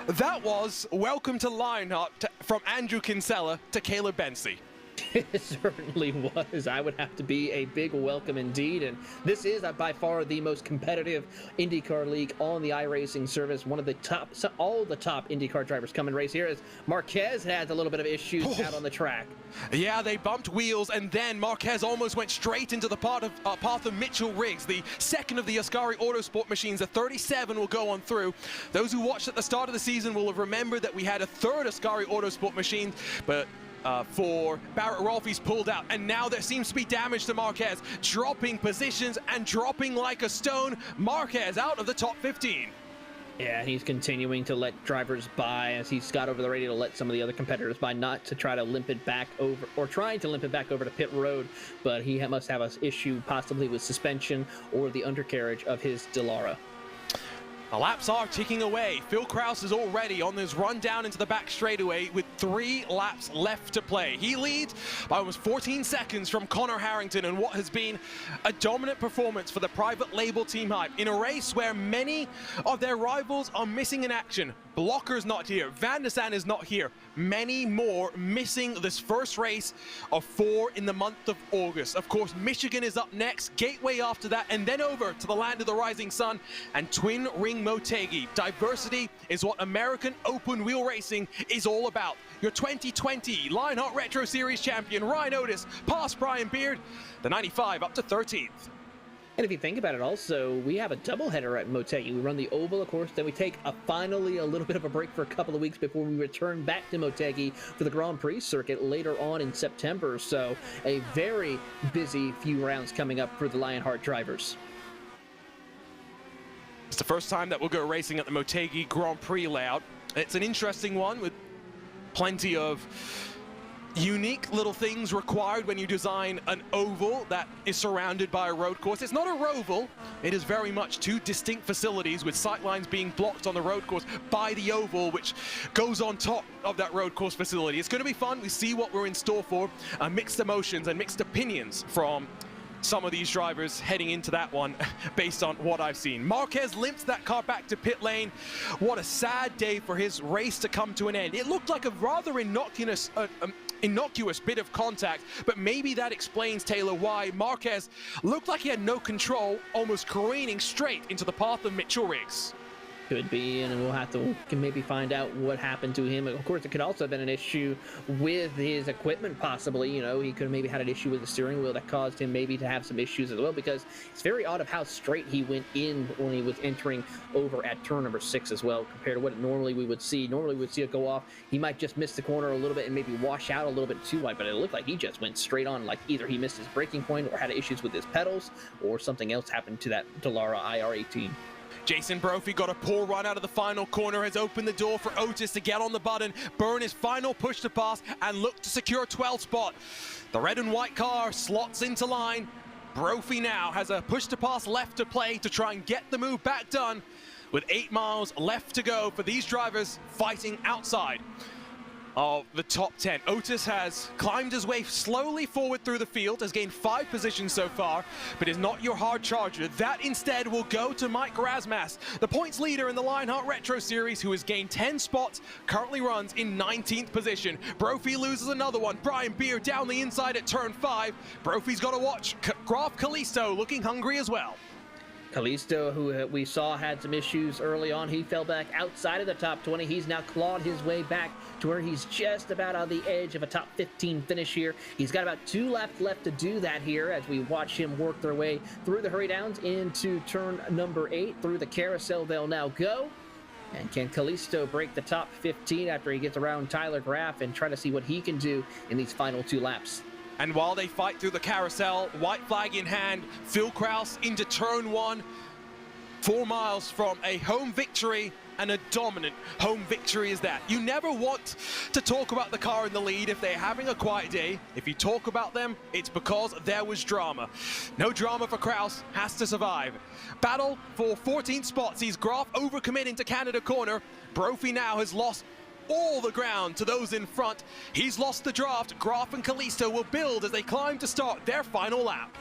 That was welcome to Lionheart from Andrew Kinsella to Caleb Bensie. It certainly was. I would have to be a big welcome indeed. And this is by far the most competitive IndyCar league on the iRacing service. One of the top, all the top IndyCar drivers come and race here, as Marquez had a little bit of issues out on the track. Yeah, they bumped wheels, and then Marquez almost went straight into the path of Mitchell Riggs, the second of the Ascari Autosport machines. The 37 will go on through. Those who watched at the start of the season will have remembered that we had a third Ascari Autosport machine, but for Barrett Rolfe's pulled out, and now there seems to be damage to Marquez, dropping positions and dropping like a stone. Marquez out of the top 15. Yeah, he's continuing to let drivers by as he's got over the radio to let some of the other competitors by, not to try to limp it back over, or trying to limp it back over to pit road, but he must have an issue possibly with suspension or the undercarriage of his Dallara. The laps are ticking away. Phil Krause is already on this run down into the back straightaway with 3 laps left to play. He leads by almost 14 seconds from Connor Harrington in what has been a dominant performance for the private label Team Hype in a race where many of their rivals are missing in action. Blocker's not here. Van der Sande is not here. Many more missing this first race of 4 in the month of August. Of course, Michigan is up next, Gateway after that, and then over to the land of the rising sun and Twin Ring Motegi. Diversity is what American open wheel racing is all about. Your 2020 Lionheart Retro Series champion, Ryan Otis, past Brian Beard, the 95 up to 13th. And if you think about it also, we have a doubleheader at Motegi. We run the Oval, of course, then we take finally a little bit of a break for a couple of weeks before we return back to Motegi for the Grand Prix circuit later on in September. So a very busy few rounds coming up for the Lionheart drivers. It's the first time that we'll go racing at the Motegi Grand Prix layout. It's an interesting one with plenty of unique little things required when you design an oval that is surrounded by a road course. It's not a roval. It is very much 2 distinct facilities with sightlines being blocked on the road course by the oval, which goes on top of that road course facility. It's going to be fun. We see what we're in store for. Mixed emotions and mixed opinions from some of these drivers heading into that one based on what I've seen. Marquez limps that car back to pit lane. What a sad day for his race to come to an end. It looked like a rather innocuous bit of contact, but maybe that explains, Taylor, why Marquez looked like he had no control, almost careening straight into the path of Mitchell Riggs. Could be, and we'll have to maybe find out what happened to him. Of course, it could also have been an issue with his equipment, possibly. You know, he could have maybe had an issue with the steering wheel that caused him maybe to have some issues as well, because it's very odd of how straight he went in when he was entering over at turn number 6 as well, compared to what normally we would see. Normally we'd see it go off. He might just miss the corner a little bit and maybe wash out a little bit too wide, but it looked like he just went straight on, like either he missed his braking point or had issues with his pedals, or something else happened to that Dallara IR18. Jason Brophy got a poor run out of the final corner, has opened the door for Otis to get on the button, burn his final push to pass, and look to secure 12th spot. The red and white car slots into line. Brophy now has a push to pass left to play to try and get the move back done, with 8 miles left to go for these drivers fighting outside of the top 10. Otis has climbed his way slowly forward through the field, has gained 5 positions so far, but is not your hard charger. That instead will go to Mike Rasmas, the points leader in the Lionheart Retro Series, who has gained 10 spots, currently runs in 19th position. Brophy loses another one. Brian Beard down the inside at turn 5. Brophy's got to watch. Graf Kalisto looking hungry as well. Kalisto, who we saw had some issues early on, he fell back outside of the top 20. He's now clawed his way back to where he's just about on the edge of a top 15 finish here. He's got about 2 laps left to do that here as we watch him work their way through the hurry downs into turn number 8. Through the carousel they'll now go. And can Kalisto break the top 15 after he gets around Tyler Graf and try to see what he can do in these final 2 laps? And while they fight through the carousel, white flag in hand, Phil Krause into turn 1. 4 miles from a home victory, and a dominant home victory is that. You never want to talk about the car in the lead if they're having a quiet day. If you talk about them, it's because there was drama. No drama for Krause, has to survive. Battle for 14 spots, sees Graf overcommitting to Canada corner. Brophy now has lost all the ground to those in front. He's lost the draft. Graf and Kalisto will build as they climb to start their final lap.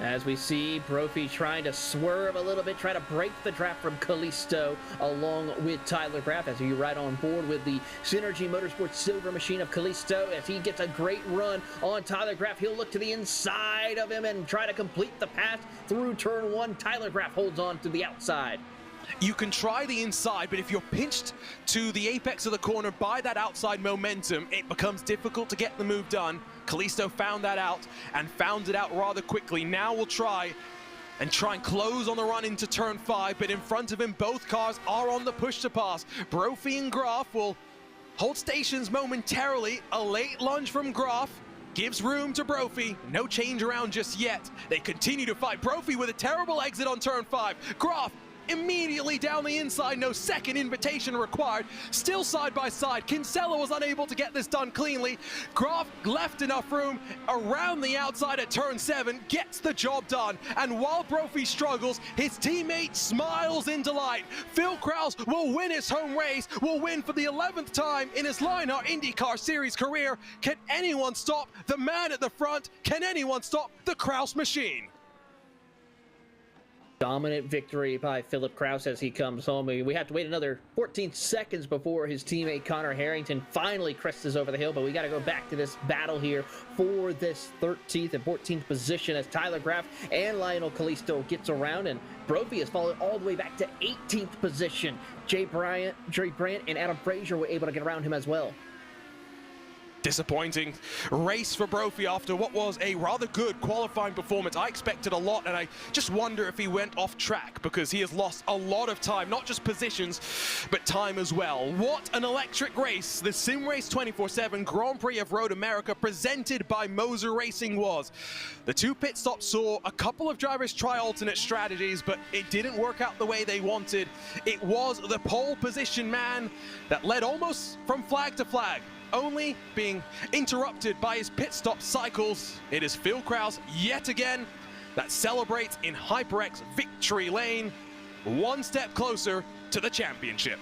As we see Brophy trying to swerve a little bit, try to break the draft from Kalisto along with Tyler Graf as you ride on board with the Synergy Motorsports Silver Machine of Kalisto. As he gets a great run on Tyler Graf, he'll look to the inside of him and try to complete the pass through turn one. Tyler Graf holds on to the outside. You can try the inside, but if you're pinched to the apex of the corner by that outside momentum, it becomes difficult to get the move done. Kalisto found that out and found it out rather quickly. Now we'll try and close on the run into turn 5, but in front of him, both cars are on the push to pass. Brophy and Graf will hold stations momentarily. A late lunge from Graf gives room to Brophy. No change around just yet. They continue to fight. Brophy with a terrible exit on turn 5. Graf immediately down the inside, no second invitation required. Still side by side. Kinsella was unable to get this done cleanly. Graf left enough room around the outside at turn 7, gets the job done. And while Brophy struggles, his teammate smiles in delight. Phil Kraus will win his home race, will win for the 11th time in his Lionheart IndyCar Series career. Can anyone stop the man at the front? Can anyone stop the Kraus machine? Dominant victory by Philip Kraus as he comes home. We have to wait another 14 seconds before his teammate Connor Harrington finally crests over the hill, but we got to go back to this battle here for this 13th and 14th position as Tyler Graf and Lionel Kalisto gets around, and Brophy has fallen all the way back to 18th position. Jay Brandt and Adam Frazier were able to get around him as well. Disappointing race for Brophy after what was a rather good qualifying performance. I expected a lot, and I just wonder if he went off track because he has lost a lot of time, not just positions, but time as well. What an electric race the SimRace247 Grand Prix of Road America presented by MOZA Racing was. The 2 pit stops saw a couple of drivers try alternate strategies, but it didn't work out the way they wanted. It was the pole position man that led almost from flag to flag, only being interrupted by his pit stop cycles. It is Phil Kraus yet again that celebrates in HyperX victory lane, one step closer to the championship.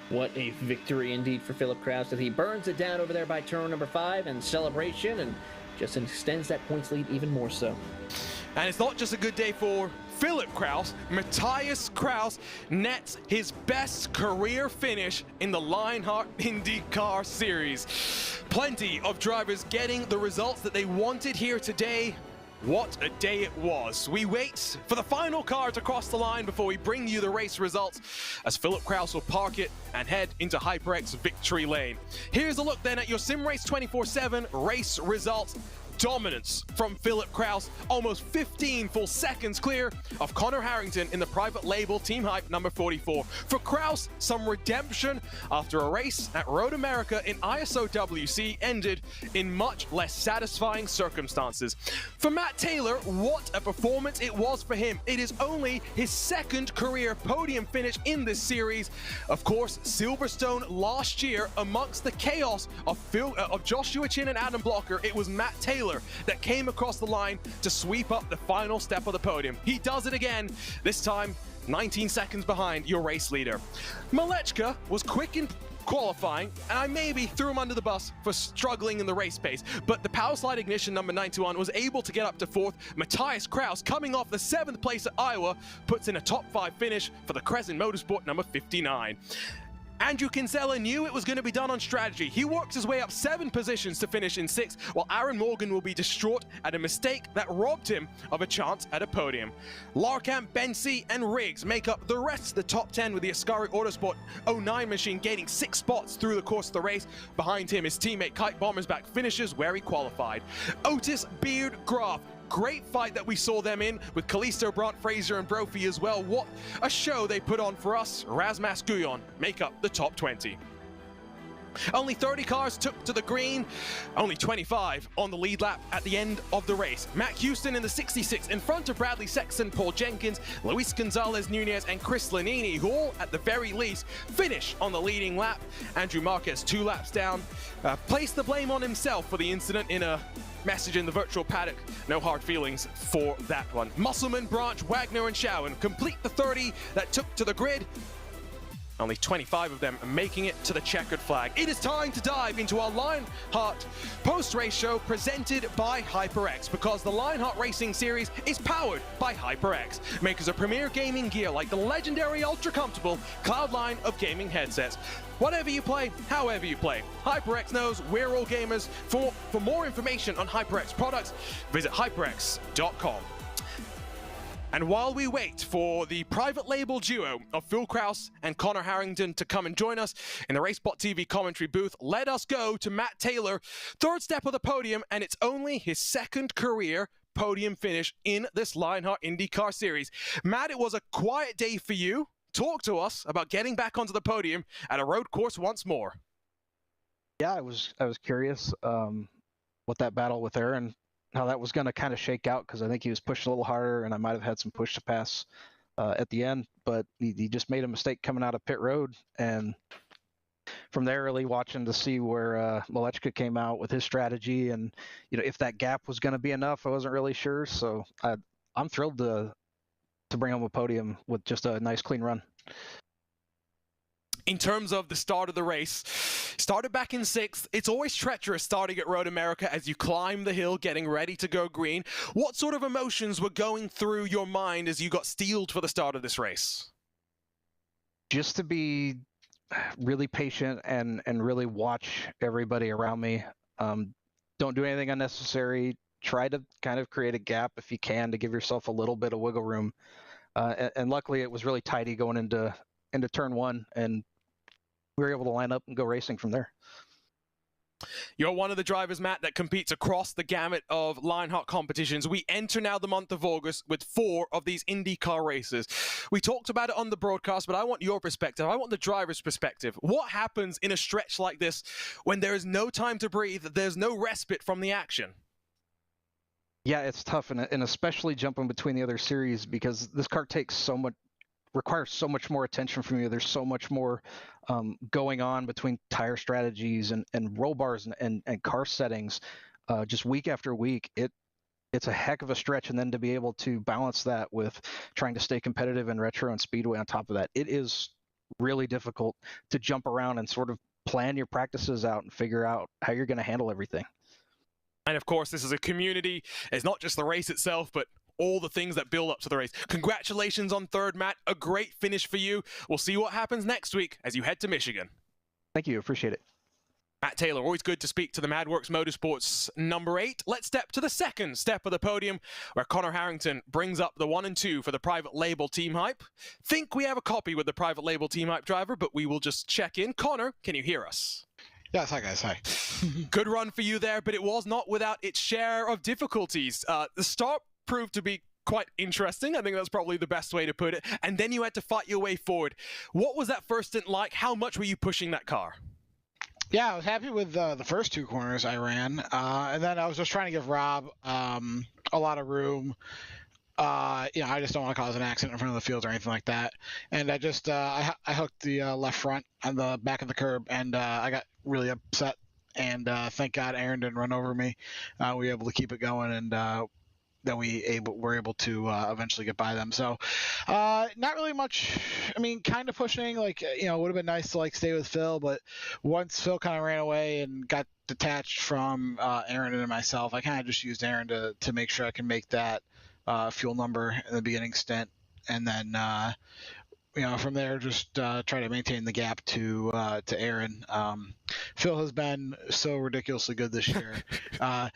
What a victory indeed for Philip Kraus as he burns it down over there by turn number 5 and celebration, and just extends that points lead even more so. And it's not just a good day for Philip Kraus. Matthias Kraus nets his best career finish in the Lionheart IndyCar Series. Plenty of drivers getting the results that they wanted here today. What a day it was. We wait for the final car to cross the line before we bring you the race results as Philip Kraus will park it and head into HyperX victory lane. Here's a look then at your SimRace247 race results. Dominance from Philip Kraus, almost 15 full seconds clear of Connor Harrington in the private label Team Hype number 44. For Kraus, some redemption after a race at Road America in ISOWC ended in much less satisfying circumstances. For Matt Taylor, what a performance it was for him. It is only his 2nd career podium finish in this series. Of course, Silverstone last year, amongst the chaos of Joshua Chin and Adam Blocker, it was Matt Taylor that came across the line to sweep up the final step of the podium. He does it again, this time 19 seconds behind your race leader. Malechka was quick in qualifying, and I maybe threw him under the bus for struggling in the race pace, but the Power Slide Ignition number 91 was able to get up to 4th. Matthias Kraus, coming off the 7th place at Iowa, puts in a top 5 finish for the Crescent Motorsport number 59. Andrew Kinsella knew it was going to be done on strategy. He works his way up 7 positions to finish in 6th, while Aaron Morgan will be distraught at a mistake that robbed him of a chance at a podium. Larkamp, Bensi, and Riggs make up the rest of the top 10, with the Ascari Autosport 09 machine gaining 6 spots through the course of the race. Behind him, his teammate Kite Bommersback finishes where he qualified. Otis, Beard, Graf. Great fight that we saw them in, with Kalisto, Brandt, Fraser, and Brophy as well. What a show they put on for us. Razmas Guyon make up the top 20. Only 30 cars took to the green, only 25 on the lead lap at the end of the race. Matt Houston in the 66 in front of Bradley Sexton, Paul Jenkins, Luis Gonzalez Nunez, and Chris Lanini, who all at the very least finish on the leading lap. Andrew Marquez 2 laps down, placed the blame on himself for the incident in a message in the virtual paddock. No hard feelings for that one. Musselman, Branch, Wagner, and Schowen complete the 30 that took to the grid. Only 25 of them are making it to the checkered flag. It is time to dive into our Lionheart post-race show presented by HyperX, because the Lionheart Racing Series is powered by HyperX, makers of premier gaming gear like the legendary ultra-comfortable Cloudline of gaming headsets. Whatever you play, however you play, HyperX knows we're all gamers. For more information on HyperX products, visit hyperx.com. And while we wait for the private label duo of Phil Krause and Connor Harrington to come and join us in the RaceBot TV commentary booth, let us go to Matt Taylor, third step of the podium, and it's only his second career podium finish in this Lionheart IndyCar Series. Matt, it was a quiet day for you. Talk to us about getting back onto the podium at a road course once more. Yeah, I was curious what that battle with Aaron, how that was going to kind of shake out, because I think he was pushed a little harder, and I might have had some push to pass at the end, but he just made a mistake coming out of pit road, and from there, really watching to see where Malechka came out with his strategy, and if that gap was going to be enough, I wasn't really sure. So I'm thrilled to bring home a podium with just a nice clean run. In terms of the start of the race, started back in 6th. It's always treacherous starting at Road America as you climb the hill, getting ready to go green. What sort of emotions were going through your mind as you got steeled for the start of this race? Just to be really patient and really watch everybody around me. Don't do anything unnecessary. Try to kind of create a gap if you can to give yourself a little bit of wiggle room. And luckily, it was really tidy going into turn 1, and we were able to line up and go racing from there. You're one of the drivers, Matt, that competes across the gamut of Lionheart competitions. We enter now the month of August with 4 of these IndyCar races. We talked about it on the broadcast, but I want your perspective. I want the driver's perspective. What happens in a stretch like this when there is no time to breathe, there's no respite from the action? Yeah, it's tough, and especially jumping between the other series, because this car requires so much more attention from you. There's so much more going on between tire strategies and roll bars and car settings just week after week. It's a heck of a stretch, and then to be able to balance that with trying to stay competitive in retro and speedway on top of that, it is really difficult to jump around and sort of plan your practices out and figure out how you're going to handle everything. And of course, this is a community. It's not just the race itself, but all the things that build up to the race. Congratulations on 3rd, Matt. A great finish for you. We'll see what happens next week as you head to Michigan. Thank you. Appreciate it. Matt Taylor, always good to speak to the MadWorks Motorsports number 8. Let's step to the second step of the podium, where Connor Harrington brings up the 1 and 2 for the private label Team Hype. Think we have a copy with the private label Team Hype driver, but we will just check in. Connor, can you hear us? Yes, hi guys, hi. Good run for you there, but it was not without its share of difficulties. The start proved to be quite interesting. I think that's probably the best way to put it. And then you had to fight your way forward. What was that first stint like? How much were you pushing that car? Yeah, I was happy with the first 2 corners I ran. And then I was just trying to give Rob a lot of room. I just don't want to cause an accident in front of the field or anything like that. And I just I hooked the left front on the back of the curb, and I got really upset. And thank God Aaron didn't run over me. We were able to keep it going, and then were able to eventually get by them. So not really much. I mean, kind of pushing. Like, it would have been nice to stay with Phil, but once Phil kind of ran away and got detached from Aaron and myself, I kind of just used Aaron to make sure I can make that fuel number in the beginning stint, and then from there just try to maintain the gap to Aaron. Phil has been so ridiculously good this year.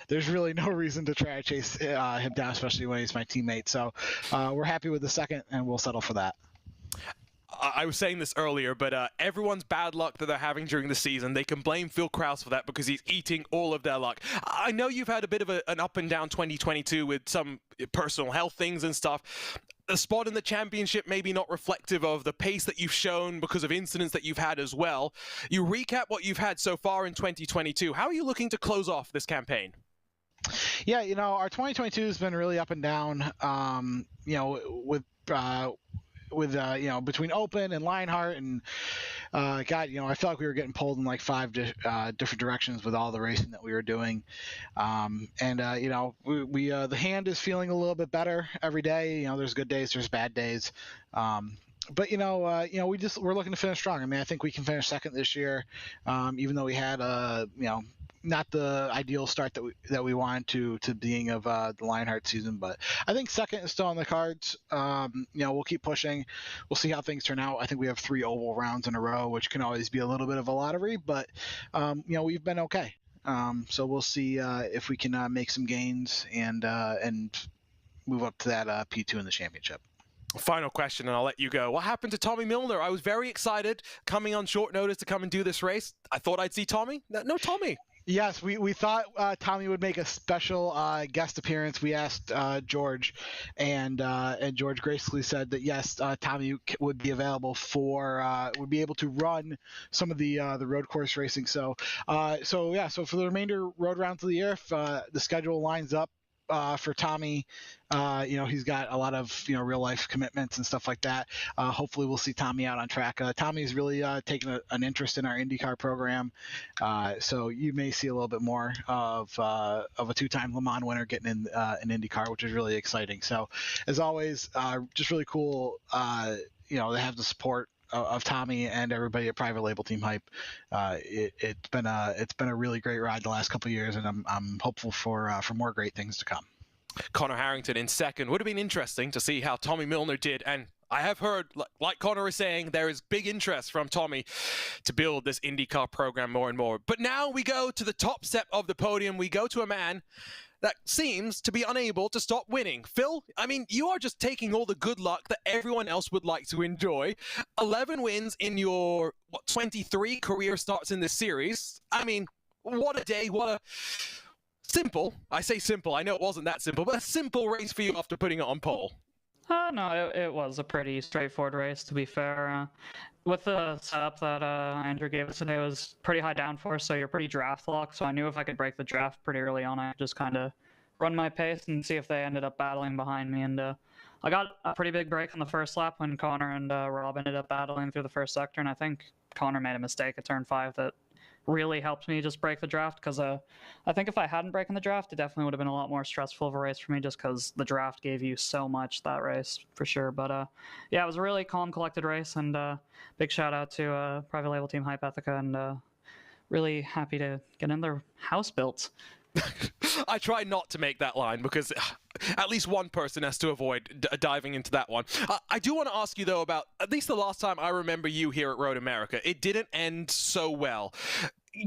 There's really no reason to try to chase him down, especially when he's my teammate. So we're happy with the second, and we'll settle for that. I was saying this earlier, but everyone's bad luck that they're having during the season, they can blame Phil Krause for that because he's eating all of their luck. I know you've had a bit of an up and down 2022 with some personal health things and stuff. A spot in the championship maybe not reflective of the pace that you've shown because of incidents that you've had as well. You recap what you've had so far in 2022. How are you looking to close off this campaign? Yeah, our 2022 has been really up and down, with between Open and Lionheart, and I felt like we were getting pulled in like 5 different directions with all the racing that we were doing. The hand is feeling a little bit better every day. There's good days, there's bad days. But we're looking to finish strong. I mean, I think we can finish second this year, even though we had not the ideal start that we wanted to being of the Lionheart season. But I think second is still on the cards. We'll keep pushing. We'll see how things turn out. I think we have 3 oval rounds in a row, which can always be a little bit of a lottery, but we've been okay. So we'll see if we can make some gains and move up to that P2 in the championship. Final question, and I'll let you go. What happened to Tommy Milner? I was very excited coming on short notice to come and do this race. I thought I'd see Tommy. No Tommy. Yes, we thought Tommy would make a special guest appearance. We asked George, and George graciously said that yes, Tommy would be available would be able to run some of the road course racing. So for the remainder road rounds of the year, if the schedule lines up for Tommy, he's got a lot of real life commitments and stuff like that. Hopefully we'll see Tommy out on track. Tommy's really taken an interest in our IndyCar program, so you may see a little bit more of a 2-time Le Mans winner getting in an IndyCar, which is really exciting. So as always, just really cool to have the support of Tommy and everybody at Private Label Team Hype. It's been a really great ride the last couple of years, and I'm hopeful for more great things to come. Connor Harrington in second. Would have been interesting to see how Tommy Milner did, and I have heard, like Connor is saying, there is big interest from Tommy to build this IndyCar program more and more. But now we go to the top step of the podium. We go to a man that seems to be unable to stop winning. Phil, I mean, you are just taking all the good luck that everyone else would like to enjoy. 11 wins in your 23 career starts in this series. I mean, what a day, what a simple, I say simple, I know it wasn't that simple, but a simple race for you after putting it on pole. No, it was a pretty straightforward race, to be fair. With the setup that Andrew gave us today, it was pretty high downforce, so you're pretty draft locked, so I knew if I could break the draft pretty early on, I'd just kind of run my pace and see if they ended up battling behind me. And I got a pretty big break on the first lap when Connor and Rob ended up battling through the first sector, and I think Connor made a mistake at turn 5 that really helped me just break the draft, because I think if I hadn't broken the draft, it definitely would have been a lot more stressful of a race for me, just because the draft gave you so much that race, for sure. But yeah, it was a really calm, collected race, and big shout out to Private Label Team Hype Ethica, and really happy to get in their house built. I try not to make that line because at least one person has to avoid diving into that one. I do want to ask you, though, about at least the last time I remember you here at Road America. It didn't end so well.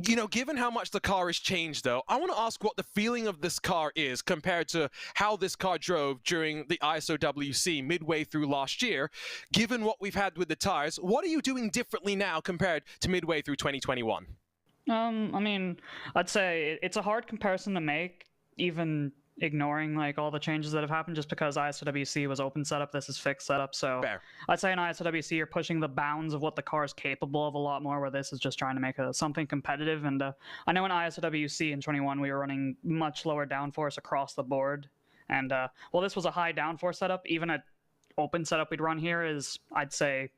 Given how much the car has changed, though, I want to ask what the feeling of this car is compared to how this car drove during the ISOWC midway through last year. Given what we've had with the tires, what are you doing differently now compared to midway through 2021? I mean, I'd say it's a hard comparison to make, even ignoring like all the changes that have happened, just because ISOWC was open setup, this is fixed setup. So fair. I'd say in ISOWC you're pushing the bounds of what the car is capable of a lot more, where this is just trying to make something competitive. And I know in ISOWC in 21 we were running much lower downforce across the board, and well, this was a high downforce setup. Even at open setup we'd run here is, I'd say,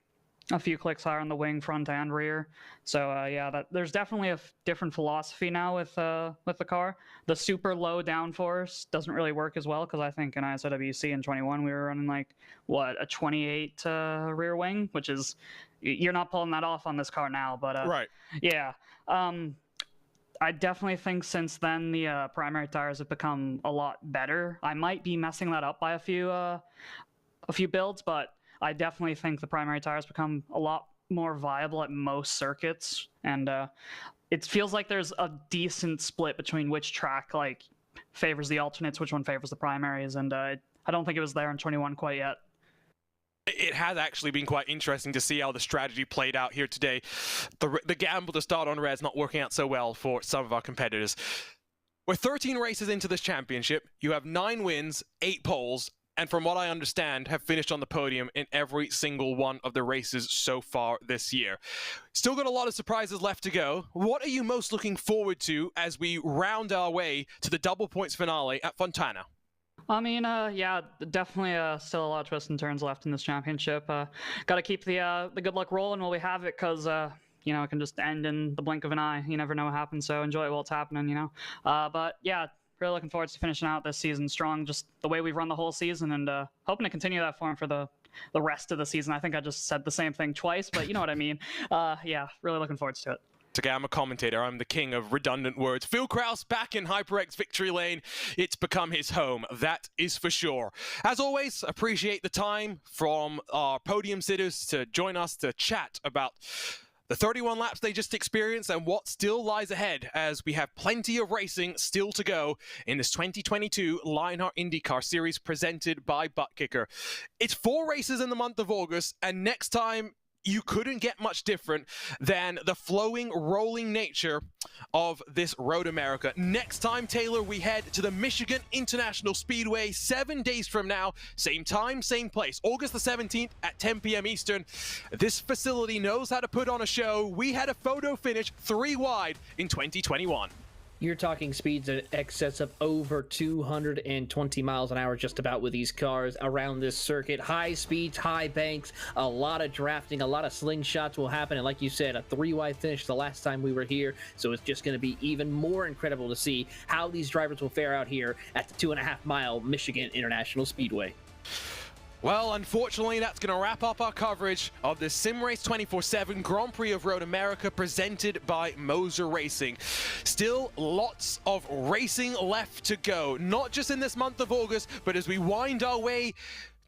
a few clicks higher on the wing, front and rear. So yeah, there's definitely a different philosophy now with the car. The super low downforce doesn't really work as well, because I think in ISOWC in 21 we were running like a 28 rear wing, which is, you're not pulling that off on this car now. But right, yeah. I definitely think since then the primary tires have become a lot better. I might be messing that up by a few builds, but I definitely think the primary tires become a lot more viable at most circuits, and it feels like there's a decent split between which track like favors the alternates, which one favors the primaries, and I don't think it was there in 21 quite yet. It has actually been quite interesting to see how the strategy played out here today. The gamble to start on res not working out so well for some of our competitors. We're 13 races into this championship. You have 9 wins, 8 poles, and from what I understand, have finished on the podium in every single one of the races so far this year. Still got a lot of surprises left to go. What are you most looking forward to as we round our way to the double points finale at Fontana? I mean, yeah, definitely still a lot of twists and turns left in this championship. Got to keep the good luck rolling while we have it, because it can just end in the blink of an eye. You never know what happens, so enjoy it while it's happening, But yeah, really looking forward to finishing out this season strong, just the way we've run the whole season, and hoping to continue that form for the the rest of the season. I think I just said the same thing twice, but you know what I mean. Yeah, really looking forward to it. Okay, I'm a commentator. I'm the king of redundant words. Phil Kraus back in HyperX Victory Lane. It's become his home. That is for sure. As always, appreciate the time from our podium sitters to join us to chat about the 31 laps they just experienced and what still lies ahead, as we have plenty of racing still to go in this 2022 Lionheart IndyCar Series presented by Buttkicker. It's 4 races in the month of August, and next time you couldn't get much different than the flowing, rolling nature of this Road America. Next time, Taylor, we head to the Michigan International Speedway 7 days from now. Same time, same place. August the 17th at 10 p.m. Eastern. This facility knows how to put on a show. We had a photo finish 3 wide in 2021. You're talking speeds in excess of over 220 miles an hour just about with these cars around this circuit. High speeds, high banks, a lot of drafting, a lot of slingshots will happen. And like you said, a 3-wide finish the last time we were here. So it's just going to be even more incredible to see how these drivers will fare out here at the 2.5-mile Michigan International Speedway. Well, unfortunately, that's going to wrap up our coverage of the SimRace247 Grand Prix of Road America presented by MOZA Racing. Still lots of racing left to go, not just in this month of August, but as we wind our way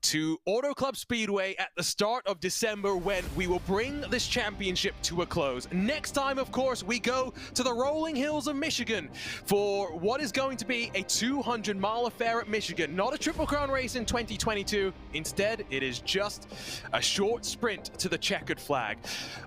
to Auto Club Speedway at the start of December, when we will bring this championship to a close. Next time, of course, we go to the rolling hills of Michigan for what is going to be a 200-mile affair at Michigan. Not a Triple Crown race in 2022. Instead, it is just a short sprint to the checkered flag.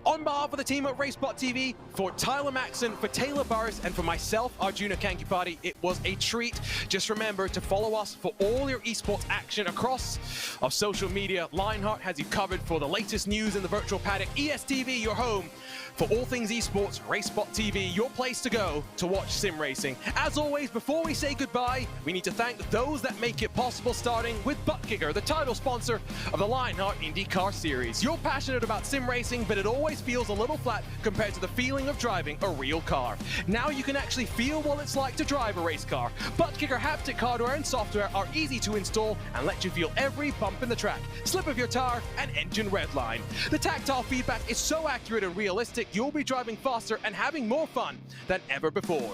On behalf of the team at RaceBot TV, for Tyler Maxson, for Taylor Burris, and for myself, Arjuna Kankipati, it was a treat. Just remember to follow us for all your esports action across of social media. Lionheart has you covered for the latest news in the virtual paddock. ESTV, your home for all things esports. RaceBot TV, your place to go to watch sim racing. As always, before we say goodbye, we need to thank those that make it possible, starting with Buttkicker, the title sponsor of the Lionheart IndyCar Series. You're passionate about sim racing, but it always feels a little flat compared to the feeling of driving a real car. Now you can actually feel what it's like to drive a race car. Buttkicker haptic hardware and software are easy to install and let you feel every bump in the track, slip of your tire, and engine redline. The tactile feedback is so accurate and realistic, you'll be driving faster and having more fun than ever before.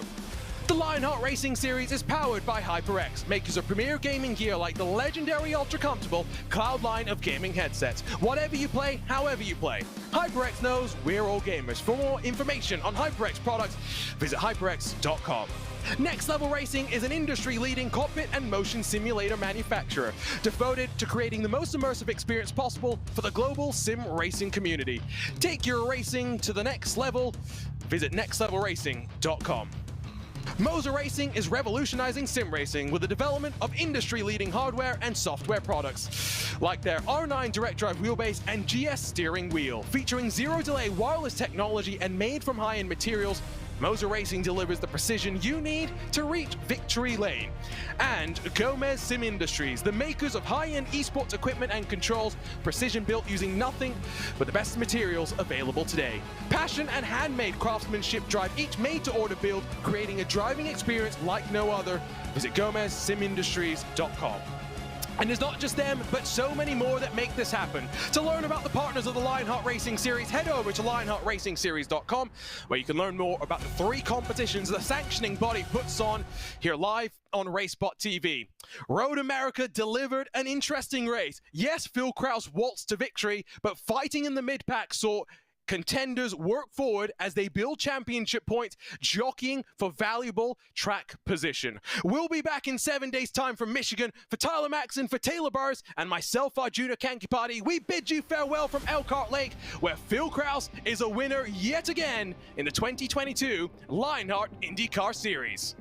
The Lionheart Racing Series is powered by HyperX, makers of premier gaming gear like the legendary ultra-comfortable Cloud line of gaming headsets. Whatever you play, however you play, HyperX knows we're all gamers. For more information on HyperX products, visit hyperx.com. Next Level Racing is an industry-leading cockpit and motion simulator manufacturer devoted to creating the most immersive experience possible for the global sim racing community. Take your racing to the next level. Visit nextlevelracing.com. MOZA Racing is revolutionizing sim racing with the development of industry-leading hardware and software products, like their R9 direct drive wheelbase and GS steering wheel. Featuring zero-delay wireless technology and made from high-end materials, MOZA Racing delivers the precision you need to reach victory lane. And Gomez Sim Industries, the makers of high-end esports equipment and controls, precision built using nothing but the best materials available today. Passion and handmade craftsmanship drive each made-to-order build, creating a driving experience like no other. Visit GomezSimIndustries.com. And it's not just them, but so many more that make this happen. To learn about the partners of the Lionheart Racing Series, head over to LionheartRacingSeries.com, where you can learn more about the 3 competitions the sanctioning body puts on here live on RaceBot TV. Road America delivered an interesting race. Yes, Phil Kraus waltzed to victory, but fighting in the mid-pack saw contenders work forward as they build championship points, jockeying for valuable track position. We'll be back in 7 days' time from Michigan. For Tyler Maxson, for Taylor Burris, and myself, Arjuna Kankipati, we bid you farewell from Elkhart Lake, where Phil Kraus is a winner yet again in the 2022 Lionheart IndyCar Series.